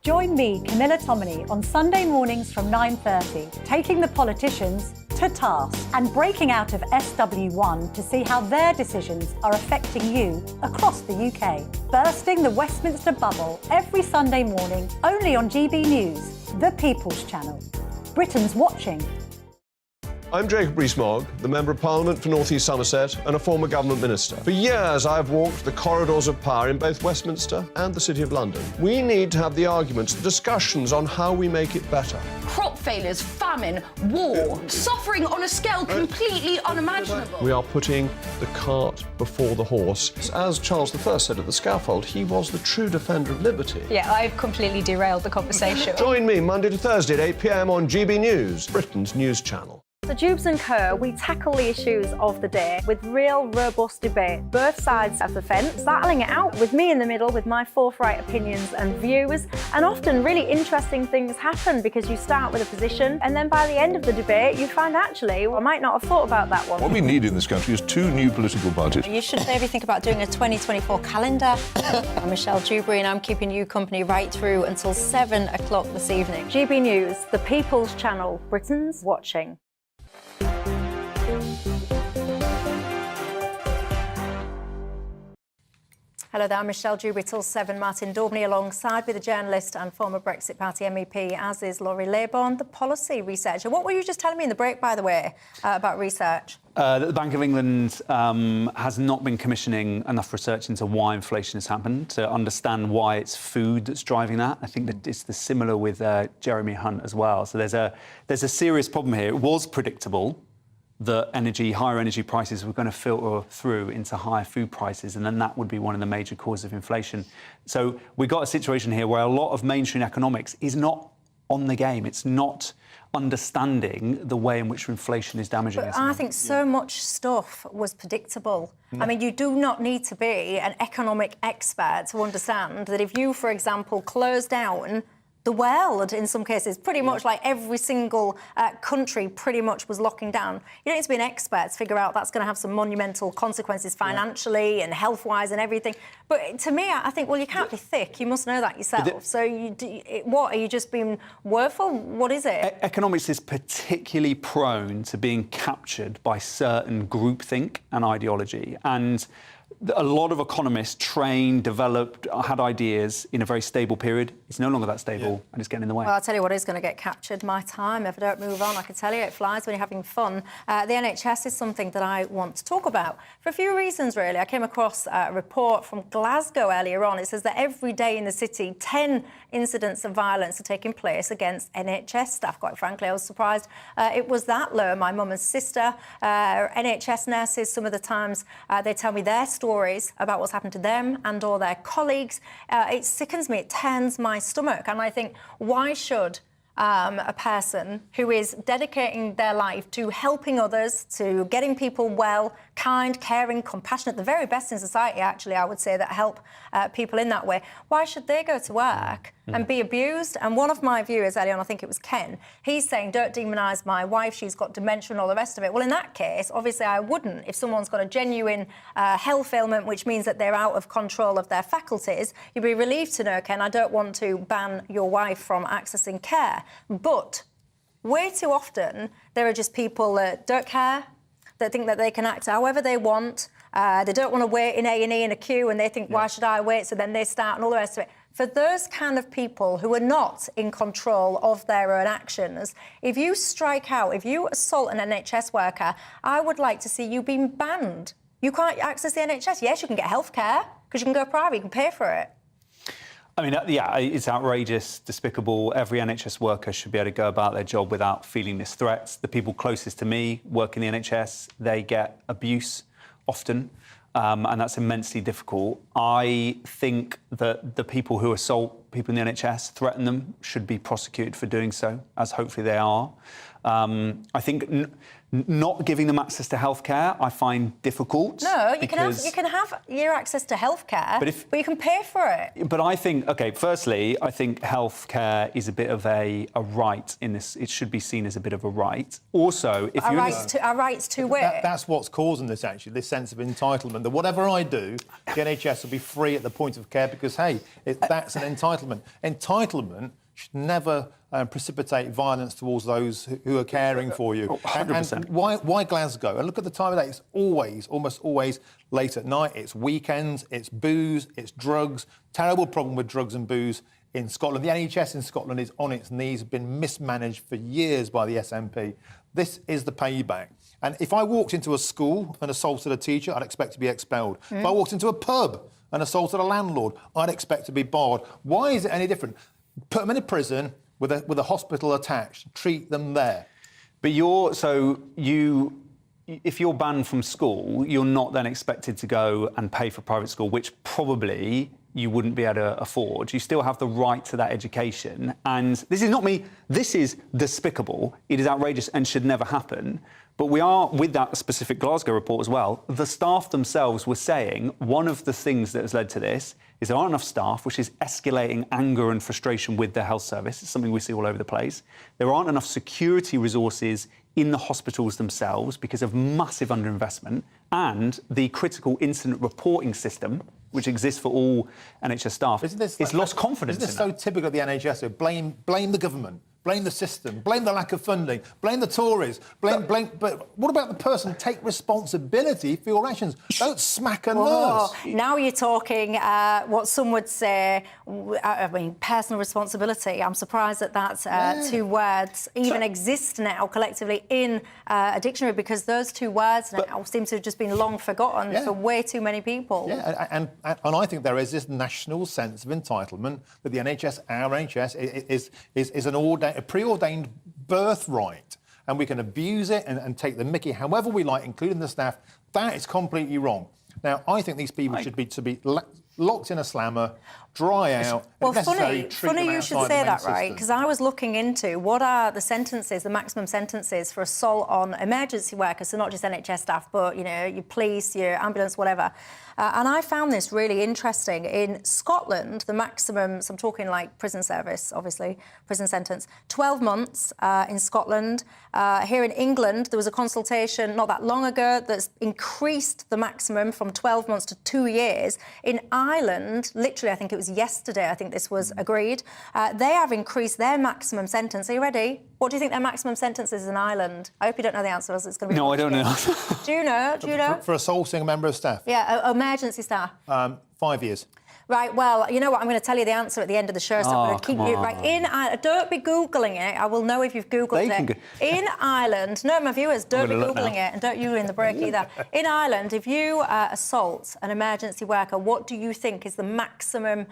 Join me, Camilla Tominey, on Sunday mornings from 9:30, taking the politicians to task and breaking out of SW1 to see how their decisions are affecting you across the UK. Bursting the Westminster bubble every Sunday morning, only on GB News, the People's Channel. Britain's watching. I'm Jacob Rees-Mogg, the Member of Parliament for North East Somerset and a former government minister. For years, I've walked the corridors of power in both Westminster and the City of London. We need to have the arguments, the discussions on how we make it better. Crop failures, famine, war, suffering on a scale completely unimaginable. We are putting the cart before the horse. As Charles I said at the scaffold, he was the true defender of liberty. Yeah, I've completely derailed the conversation. Join me Monday to Thursday at 8 p.m. on GB News, Britain's news channel. So Dewbs Co, we tackle the issues of the day with real robust debate, both sides of the fence, battling it out with me in the middle with my forthright opinions and views. And often really interesting things happen because you start with a position and then by the end of the debate you find actually, I might not have thought about that one. What we need in this country is 2 new political parties. You should maybe think about doing a 2024 calendar. I'm Michelle Dewberry and I'm keeping you company right through until 7 o'clock this evening. GB News, the People's Channel, Britain's watching. Hello there, I'm Michelle Dewberry till 7. Martin Daubney alongside with a journalist and former Brexit Party MEP, as is Laurie Laybourne, the policy researcher. What were you just telling me in the break, by the way, about research? That the Bank of England has not been commissioning enough research into why inflation has happened, to understand why it's food that's driving that. I think that it's similar with Jeremy Hunt as well. So there's a serious problem here. It was predictable that higher energy prices were going to filter through into higher food prices, and then that would be one of the major causes of inflation. So we've got a situation here where a lot of mainstream economics is not on the game. It's not understanding the way in which inflation is damaging us. But I think so much stuff was predictable. I mean, you do not need to be an economic expert to understand that if you, for example, close down the world in some cases, pretty much like every single country pretty much was locking down. You don't need to be an expert to figure out that's going to have some monumental consequences financially and health-wise and everything. But to me, I think, well, you can't be thick. You must know that yourself. So what, are you just being woeful? What is it? Economics is particularly prone to being captured by certain groupthink and ideology. And a lot of economists trained, developed, had ideas in a very stable period. It's no longer that stable and it's getting in the way. Well, I'll tell you what is going to get captured, my time. If I don't move on, I can tell you it flies when you're having fun. The NHS is something that I want to talk about for a few reasons, really. I came across a report from Glasgow earlier on. It says that every day in the city, 10 incidents of violence are taking place against NHS staff. Quite frankly, I was surprised it was that low. My mum and sister, NHS nurses, some of the times they tell me their stories about what's happened to them and or their colleagues. It sickens me, it turns my stomach. And I think, why should a person who is dedicating their life to helping others, to getting people well, kind, caring, compassionate, the very best in society, actually, I would say, that help people in that way, why should they go to work and be abused? And one of my viewers earlier on, I think it was Ken, he's saying, don't demonise my wife, she's got dementia and all the rest of it. Well, in that case, obviously I wouldn't. If someone's got a genuine health ailment, which means that they're out of control of their faculties, you'd be relieved to know, Ken, I don't want to ban your wife from accessing care. But way too often, there are just people that don't care, that think that they can act however they want. They don't want to wait in A&E in a queue, and they think, why should I wait? So then they start and all the rest of it. For those kind of people who are not in control of their own actions, if you strike out, if you assault an NHS worker, I would like to see you being banned. You can't access the NHS. Yes, you can get health care, because you can go private, you can pay for it. I mean, yeah, it's outrageous, despicable. Every NHS worker should be able to go about their job without feeling this threat. The people closest to me work in the NHS, they get abuse often, and that's immensely difficult. I think that the people who assault people in the NHS, threaten them, should be prosecuted for doing so, as hopefully they are. I think not giving them access to healthcare I find difficult. No, you can have your access to healthcare, but you can pay for it. But I think, OK, firstly, I think healthcare is a bit of a right in this. It should be seen as a bit of a right. Also, if our rights to where? That's what's causing this, actually, this sense of entitlement, that whatever I do, the NHS will be free at the point of care because, hey, that's an entitlement. Entitlement should never precipitate violence towards those who are caring for you. 100%. And why Glasgow? And look at the time of day. It's almost always late at night. It's weekends. It's booze. It's drugs. Terrible problem with drugs and booze in Scotland. The NHS in Scotland is on its knees, been mismanaged for years by the SNP. This is the payback. And if I walked into a school and assaulted a teacher, I'd expect to be expelled. If I walked into a pub and assaulted a landlord, I'd expect to be barred. Why is it any different? Put them in a prison with a hospital attached. Treat them there. But if you're banned from school, you're not then expected to go and pay for private school, which probably you wouldn't be able to afford. You still have the right to that education. And this is not me. This is despicable. It is outrageous and should never happen. But we are, with that specific Glasgow report as well, the staff themselves were saying one of the things that has led to this is there aren't enough staff, which is escalating anger and frustration with the health service. It's something we see all over the place. There aren't enough security resources in the hospitals themselves because of massive underinvestment, and the critical incident reporting system, which exists for all NHS staff, it's lost confidence. Isn't this so typical of the NHS? So blame the government, blame the system, blame the lack of funding, blame the Tories, blame. But what about the person? Take responsibility for your actions. Don't smack a nurse. Now you're talking what some would say, personal responsibility. I'm surprised that two words even exist now collectively in a dictionary, because those two words now seem to have just been long forgotten for way too many people. Yeah, and I think there is this national sense of entitlement that the NHS, our NHS, is a preordained birthright, and we can abuse it and take the mickey however we like, including the staff. That is completely wrong. Now, I think these people should be locked in a slammer, dry out. Well, if necessary, treat funny them you should outside say the main that, right? system. Because I was looking into what are the sentences, the maximum sentences for assault on emergency workers, so not just NHS staff, but, you know, your police, your ambulance, whatever. And I found this really interesting. In Scotland, the maximum, so I'm talking like prison service, obviously, prison sentence, 12 months in Scotland. Here in England, there was a consultation not that long ago that's increased the maximum from 12 months to 2 years. In Ireland, literally, I think it was yesterday, I think this was agreed, they have increased their maximum sentence. Are you ready? What do you think their maximum sentence is in Ireland? I hope you don't know the answer, else it's going to be... No, I don't know. Do you know? Do you know? For assaulting a member of staff? Yeah, emergency staff. 5 years. Right, well, you know what? I'm going to tell you the answer at the end of the show, so I'm going to keep you... Right, don't be Googling it. I will know if you've Googled it. In Ireland... No, my viewers, don't be Googling it, and don't you in the break either. In Ireland, if you assault an emergency worker, what do you think is the maximum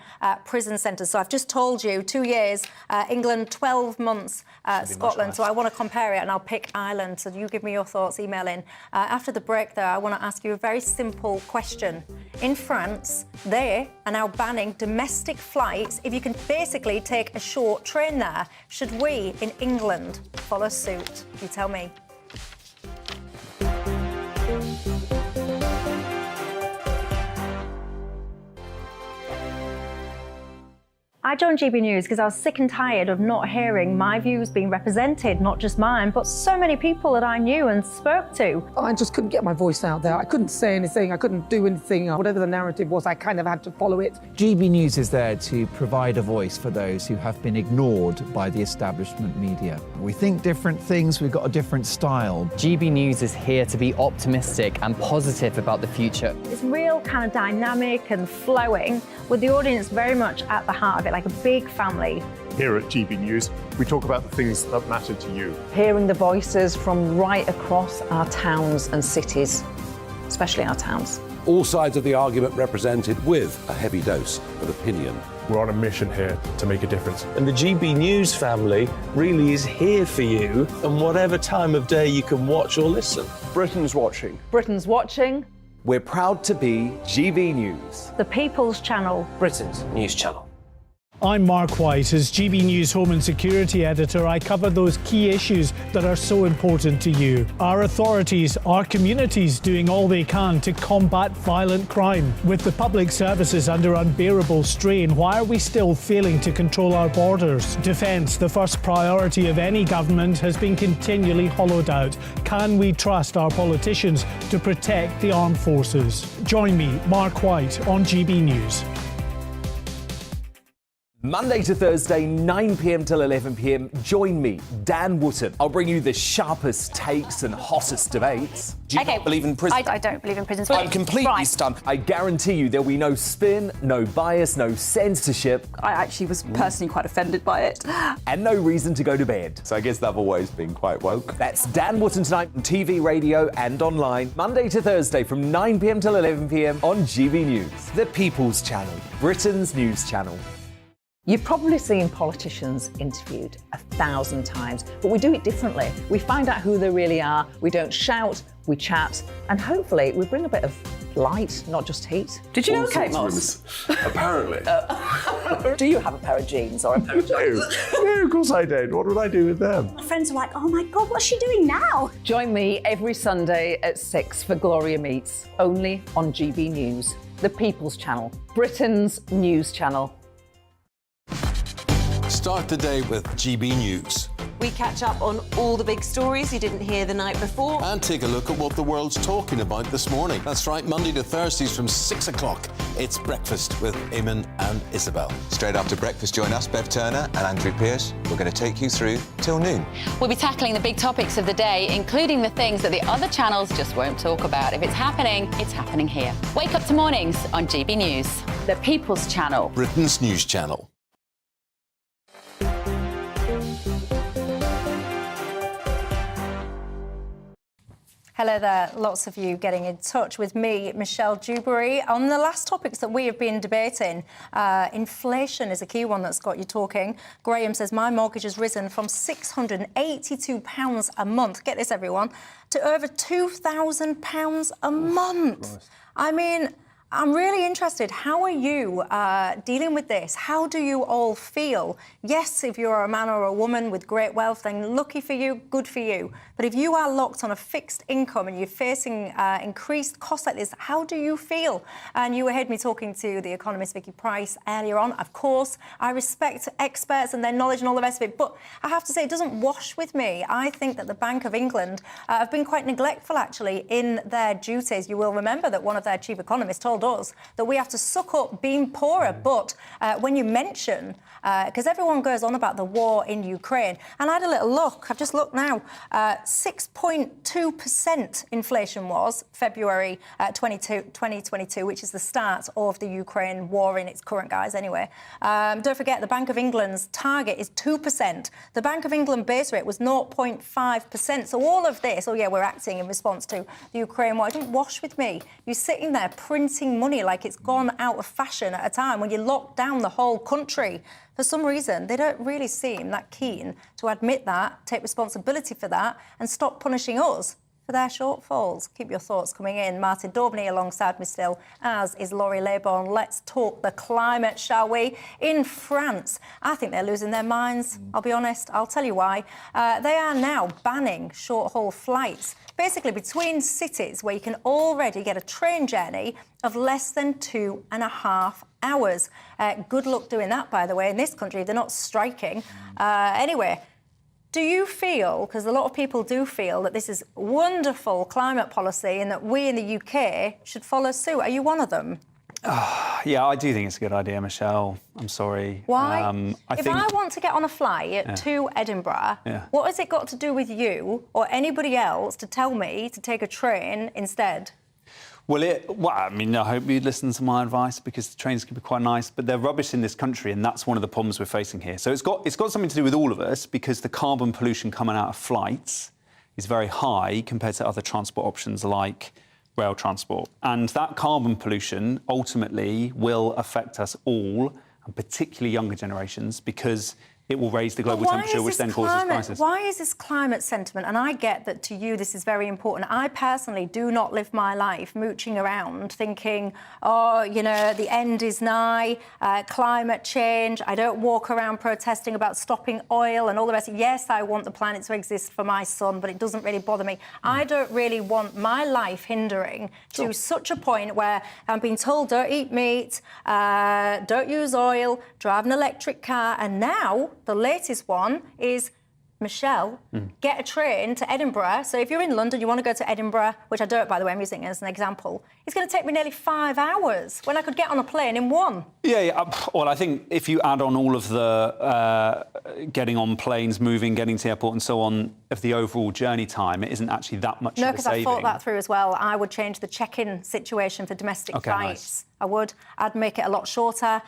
prison sentence? So I've just told you 2 years, England 12 months, Scotland. So I want to compare it, and I'll pick Ireland. So you give me your thoughts, email in. After the break, though, I want to ask you a very simple question. In France, they are now banning domestic flights if you can basically take a short train there. Should we, in England, follow suit? You tell me. I joined GB News because I was sick and tired of not hearing my views being represented, not just mine, but so many people that I knew and spoke to. I just couldn't get my voice out there. I couldn't say anything. I couldn't do anything. Whatever the narrative was, I kind of had to follow it. GB News is there to provide a voice for those who have been ignored by the establishment media. We think different things, we've got a different style. GB News is here to be optimistic and positive about the future. It's real kind of dynamic and flowing, with the audience very much at the heart of it, like a big family. Here at GB News, we talk about the things that matter to you. Hearing the voices from right across our towns and cities, especially our towns. All sides of the argument represented with a heavy dose of opinion. We're on a mission here to make a difference. And the GB News family really is here for you, and whatever time of day you can watch or listen. Britain's watching. Britain's watching. We're proud to be GB News. The People's Channel. Britain's news channel. I'm Mark White. As GB News Home and Security Editor, I cover those key issues that are so important to you. Our authorities, our communities doing all they can to combat violent crime. With the public services under unbearable strain, why are we still failing to control our borders? Defence, the first priority of any government, has been continually hollowed out. Can we trust our politicians to protect the armed forces? Join me, Mark White, on GB News. Monday to Thursday, 9 p.m. till 11 p.m. Join me, Dan Wootton. I'll bring you the sharpest takes and hottest debates. Do you not believe in prison? I don't believe in prison. I'm completely stunned. I guarantee you there'll be no spin, no bias, no censorship. I actually was personally quite offended by it. And no reason to go to bed. So I guess they've always been quite woke. That's Dan Wootton tonight on TV, radio and online. Monday to Thursday from 9 p.m. till 11 p.m. on GB News. The People's Channel, Britain's news channel. You've probably seen politicians interviewed 1,000 times, but we do it differently. We find out who they really are, we don't shout, we chat, and hopefully we bring a bit of light, not just heat. Did you know Kate Moss? Apparently. Do you have a pair of jeans or a pair of jeans? No, of course I don't. What would I do with them? My friends are like, oh my God, what's she doing now? Join me every Sunday at 6 for Gloria Meets, only on GB News, the People's Channel, Britain's news channel. Start the day with GB News. We catch up on all the big stories you didn't hear the night before. And take a look at what the world's talking about this morning. That's right, Monday to Thursdays from 6 o'clock. It's Breakfast with Eamon and Isabel. Straight after breakfast, join us, Bev Turner and Andrew Pearce. We're going to take you through till noon. We'll be tackling the big topics of the day, including the things that the other channels just won't talk about. If it's happening here. Wake up to mornings on GB News. The People's Channel. Britain's news channel. Hello there, lots of you getting in touch with me, Michelle Dewberry. On the last topics that we have been debating, inflation is a key one that's got you talking. Graham says, my mortgage has risen from £682 a month, get this everyone, to over £2,000 a month. I mean, I'm really interested. How are you dealing with this? How do you all feel? Yes, if you're a man or a woman with great wealth, then lucky for you, good for you. But if you are locked on a fixed income and you're facing increased costs like this, how do you feel? And you heard me talking to the economist Vicky Price earlier on. Of course, I respect experts and their knowledge and all the rest of it, but I have to say it doesn't wash with me. I think that the Bank of England have been quite neglectful, actually, in their duties. You will remember that one of their chief economists told us that we have to suck up being poorer. But when you mention, because everyone goes on about the war in Ukraine, and I had a little look, I've just looked now, 6.2% inflation was February 2022, which is the start of the Ukraine war in its current guise anyway. Don't forget, the Bank of England's target is 2%. The Bank of England base rate was 0.5%. So all of this, oh yeah, we're acting in response to the Ukraine war. It didn't wash with me. You're sitting there printing money like it's gone out of fashion at a time when you lock down the whole country. For some reason, they don't really seem that keen to admit that, take responsibility for that, and stop punishing us for their shortfalls. Keep your thoughts coming in. Martin Daubney alongside me still, as is Laurie Leybourne. Let's talk the climate, shall we? In France, I think they're losing their minds, I'll be honest. I'll tell you why. They are now banning short-haul flights, basically between cities where you can already get a train journey of less than 2.5 hours. Good luck doing that, by the way, in this country. They're not striking. Anyway, do you feel, because a lot of people do feel, that this is wonderful climate policy and that we in the UK should follow suit? Are you one of them? Yeah, I do think it's a good idea, Michelle. I'm sorry. Why? If I want to get on a flight to Edinburgh, what has it got to do with you or anybody else to tell me to take a train instead? Well, I mean, I hope you'd listen to my advice, because the trains can be quite nice, but they're rubbish in this country, and that's one of the problems we're facing here. So it's got something to do with all of us, because the carbon pollution coming out of flights is very high compared to other transport options like rail transport. And that carbon pollution ultimately will affect us all, and particularly younger generations, because it will raise the global temperature, which then causes crisis. Why is this climate sentiment? And I get that to you this is very important. I personally do not live my life mooching around thinking, oh, you know, the end is nigh, climate change. I don't walk around protesting about stopping oil and all the rest. Yes, I want the planet to exist for my son, but it doesn't really bother me. I don't really want my life hindering to such a point where I'm being told don't eat meat, don't use oil, drive an electric car, and now the latest one is, Michelle, get a train to Edinburgh. So if you're in London, you want to go to Edinburgh, which I don't, by the way, I'm using it as an example, it's going to take me nearly 5 hours when I could get on a plane in one. Yeah. Well, I think if you add on all of the getting on planes, moving, getting to the airport and so on, of the overall journey time, it isn't actually that much of a saving. No, because I thought that through as well. I would change the check-in situation for domestic flights. Nice. I would. I'd make it a lot shorter.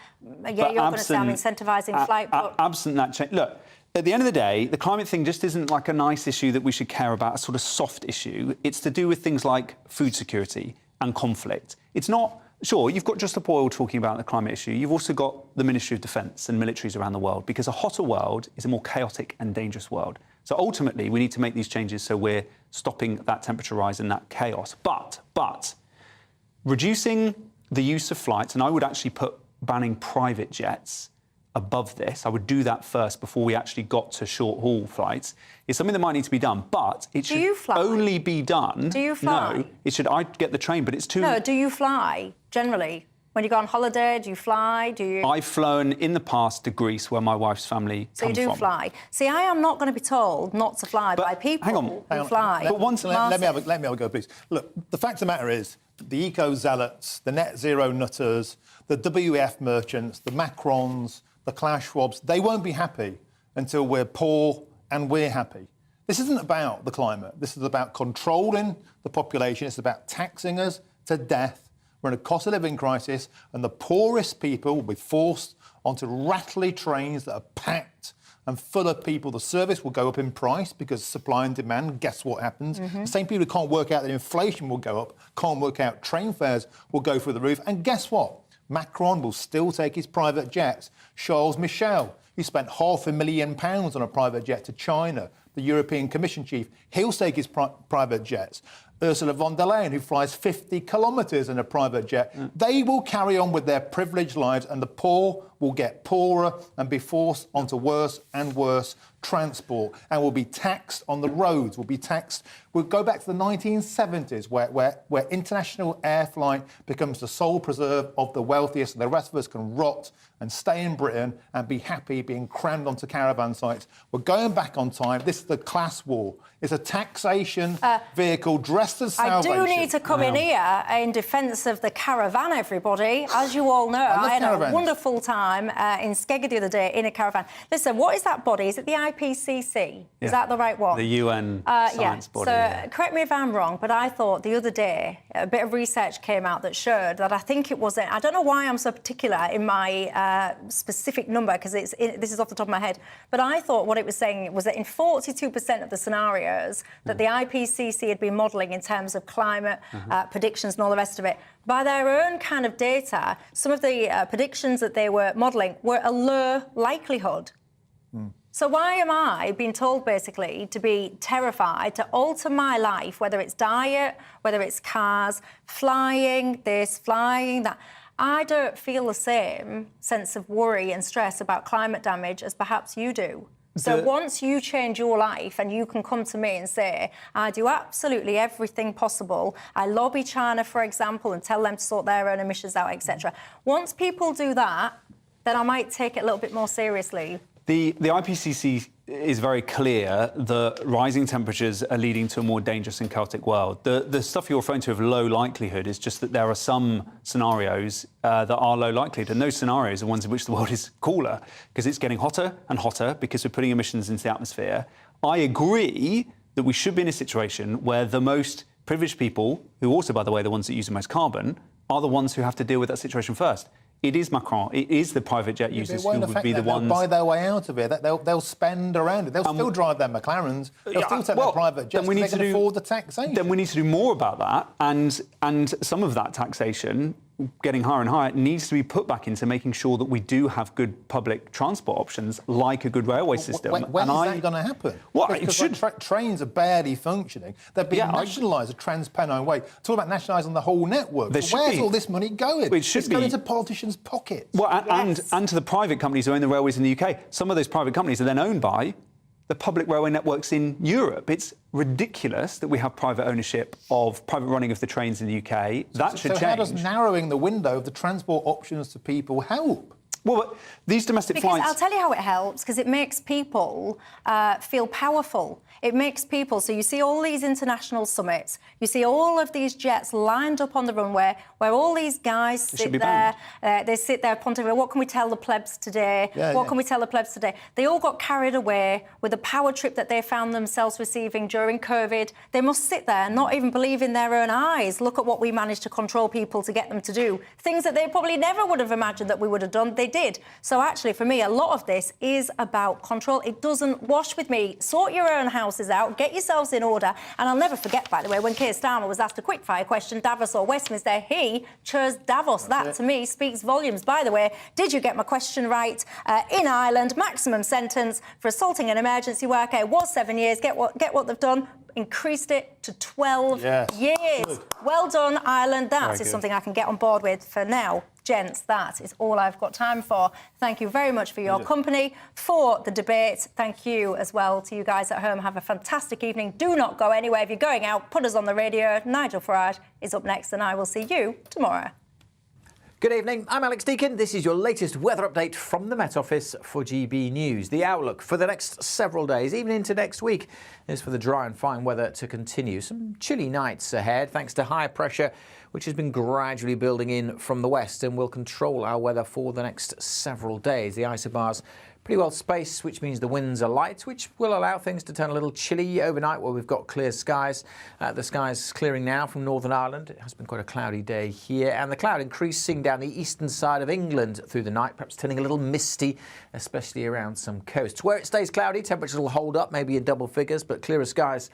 Yeah, you're going to say I'm incentivising flight, but... Absent that change... Look, at the end of the day, the climate thing just isn't like a nice issue that we should care about, a sort of soft issue. It's to do with things like food security and conflict. It's not... Sure, you've got Just Boyle talking about the climate issue. You've also got the Ministry of Defence and militaries around the world, because a hotter world is a more chaotic and dangerous world. So ultimately, we need to make these changes so we're stopping that temperature rise and that chaos. But reducing the use of flights, and I would actually put banning private jets above this, I would do that first before we actually got to short-haul flights, is something that might need to be done. But it should only be done... Do you fly? No, it should... I'd get the train, but it's too... No, do you fly, generally? When you go on holiday, do you fly? Do you... I've flown in the past to Greece, where my wife's family So come you do from. fly. See, I am not going to be told not to fly by people who fly. But let me have a go, please. Look, the fact of the matter is, the eco-zealots, the net-zero nutters, the WEF merchants, the Macrons, the Klaus Schwabs, they won't be happy until we're poor and we're happy. This isn't about the climate. This is about controlling the population. It's about taxing us to death. We're in a cost of living crisis, and the poorest people will be forced onto rattly trains that are packed and full of people. The service will go up in price because supply and demand. Guess what happens? The same people who can't work out that inflation will go up, can't work out train fares will go through the roof. And guess what? Macron will still take his private jets. Charles Michel, who spent £500,000 on a private jet to China, the European Commission chief, he'll take his private jets. Ursula von der Leyen, who flies 50 kilometres in a private jet. They will carry on with their privileged lives, and the poor will get poorer and be forced onto worse and worse transport, and will be taxed on the roads, will be taxed. We'll go back to the 1970s where international air flight becomes the sole preserve of the wealthiest, and the rest of us can rot and stay in Britain and be happy being crammed onto caravan sites. We're going back on time. This is the class war. It's a taxation vehicle dressed as salvation. I do need to come in here in defence of the caravan, everybody. As you all know, I had a wonderful time in Skeggy the other day in a caravan. Listen, what is that body? Is it the IPCC? Yeah. Is that the right one? The UN science body. So correct me if I'm wrong, but I thought the other day a bit of research came out that showed that I think it was, I don't know why I'm so particular in my specific number, because this is off the top of my head, but I thought what it was saying was that in 42% of the scenarios that the IPCC had been modelling in terms of climate predictions and all the rest of it, by their own kind of data, some of the predictions that they were modelling were a low likelihood. So why am I being told basically to be terrified, to alter my life, whether it's diet, whether it's cars, flying this, flying that? I don't feel the same sense of worry and stress about climate damage as perhaps you do. So once you change your life and you can come to me and say, I do absolutely everything possible, I lobby China, for example, and tell them to sort their own emissions out, etc. Once people do that, then I might take it a little bit more seriously. The IPCC is very clear that rising temperatures are leading to a more dangerous and chaotic world. The stuff you're referring to of low likelihood is just that there are some scenarios that are low likelihood, and those scenarios are ones in which the world is cooler because it's getting hotter and hotter because we're putting emissions into the atmosphere. I agree that we should be in a situation where the most privileged people, who also, by the way, are the ones that use the most carbon, are the ones who have to deal with that situation first. It is Macron, it is the private jet users who would be the ones... They'll buy their way out of it. They'll spend around it. They'll still drive their McLarens. They'll still take their private jets because they can afford the taxation. Then we need to do more about that, and some of that taxation, getting higher and higher, needs to be put back into making sure that we do have good public transport options, like a good railway system. When is that going to happen? Well, because it should... trains are barely functioning. They're being nationalised, a Trans-Pennine Way. Talk about nationalising the whole network. Where's all this money going? It's going into politicians' pockets. Well, and to the private companies who own the railways in the UK. Some of those private companies are then owned by the public railway networks in Europe. It's ridiculous that we have private ownership of private running of the trains in the UK. That should change. So how does narrowing the window of the transport options to people help? Well, these domestic flights... I'll tell you how it helps, because it makes people feel powerful. It makes people... So you see all these international summits, you see all of these jets lined up on the runway where all these guys sit there, they sit there pontificating, what can we tell the plebs today? What can we tell the plebs today? They all got carried away with the power trip that they found themselves receiving during COVID. They must sit there and not even believe in their own eyes. Look at what we managed to control people to get them to do. Things that they probably never would have imagined that we would have done, they did. So actually, for me, a lot of this is about control. It doesn't wash with me. Sort your own houses out, get yourselves in order. And I'll never forget, by the way, when Keir Starmer was asked a quickfire question, Davos or Westminster, he chose Davos. That, to me, speaks volumes. By the way, did you get my question right? In Ireland, maximum sentence for assaulting an emergency worker was 7 years. Get what they've done. Increased it to 12 years. Good. Well done, Ireland. That is something I can get on board with for now. Gents, that is all I've got time for. Thank you very much for your company, for the debate. Thank you as well to you guys at home. Have a fantastic evening. Do not go anywhere. If you're going out, put us on the radio. Nigel Farage is up next, and I will see you tomorrow. Good evening, I'm Alex Deakin. This is your latest weather update from the Met Office for GB News. The outlook for the next several days, even into next week, is for the dry and fine weather to continue. Some chilly nights ahead, thanks to high pressure, which has been gradually building in from the west and will control our weather for the next several days. The isobars pretty well spaced, which means the winds are light, which will allow things to turn a little chilly overnight where we've got clear skies. The sky's clearing now from Northern Ireland. It has been quite a cloudy day here, and the cloud increasing down the eastern side of England through the night, perhaps turning a little misty, especially around some coasts. Where it stays cloudy, temperatures will hold up, maybe in double figures, but clearer skies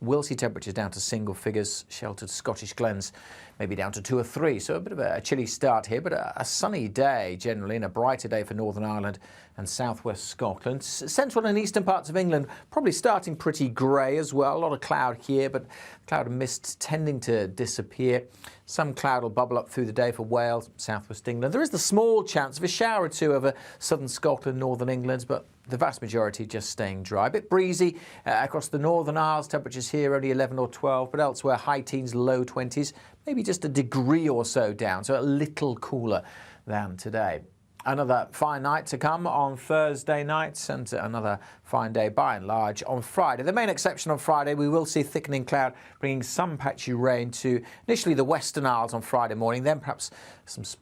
will see temperatures down to single figures. Sheltered Scottish glens maybe down to 2 or 3. So a bit of a chilly start here, but a sunny day generally, and a brighter day for Northern Ireland and southwest Scotland. Central and eastern parts of England probably starting pretty grey as well. A lot of cloud here, but cloud and mist tending to disappear. Some cloud will bubble up through the day for Wales, southwest England. There is the small chance of a shower or two over southern Scotland, northern England, but the vast majority just staying dry. A bit breezy across the Northern Isles. Temperatures here only 11 or 12, but elsewhere high teens, low 20s, maybe just a degree or so down, so a little cooler than today. Another fine night to come on Thursday night, and another fine day by and large on Friday. The main exception on Friday, we will see thickening cloud bringing some patchy rain to initially the Western Isles on Friday morning, then perhaps some spots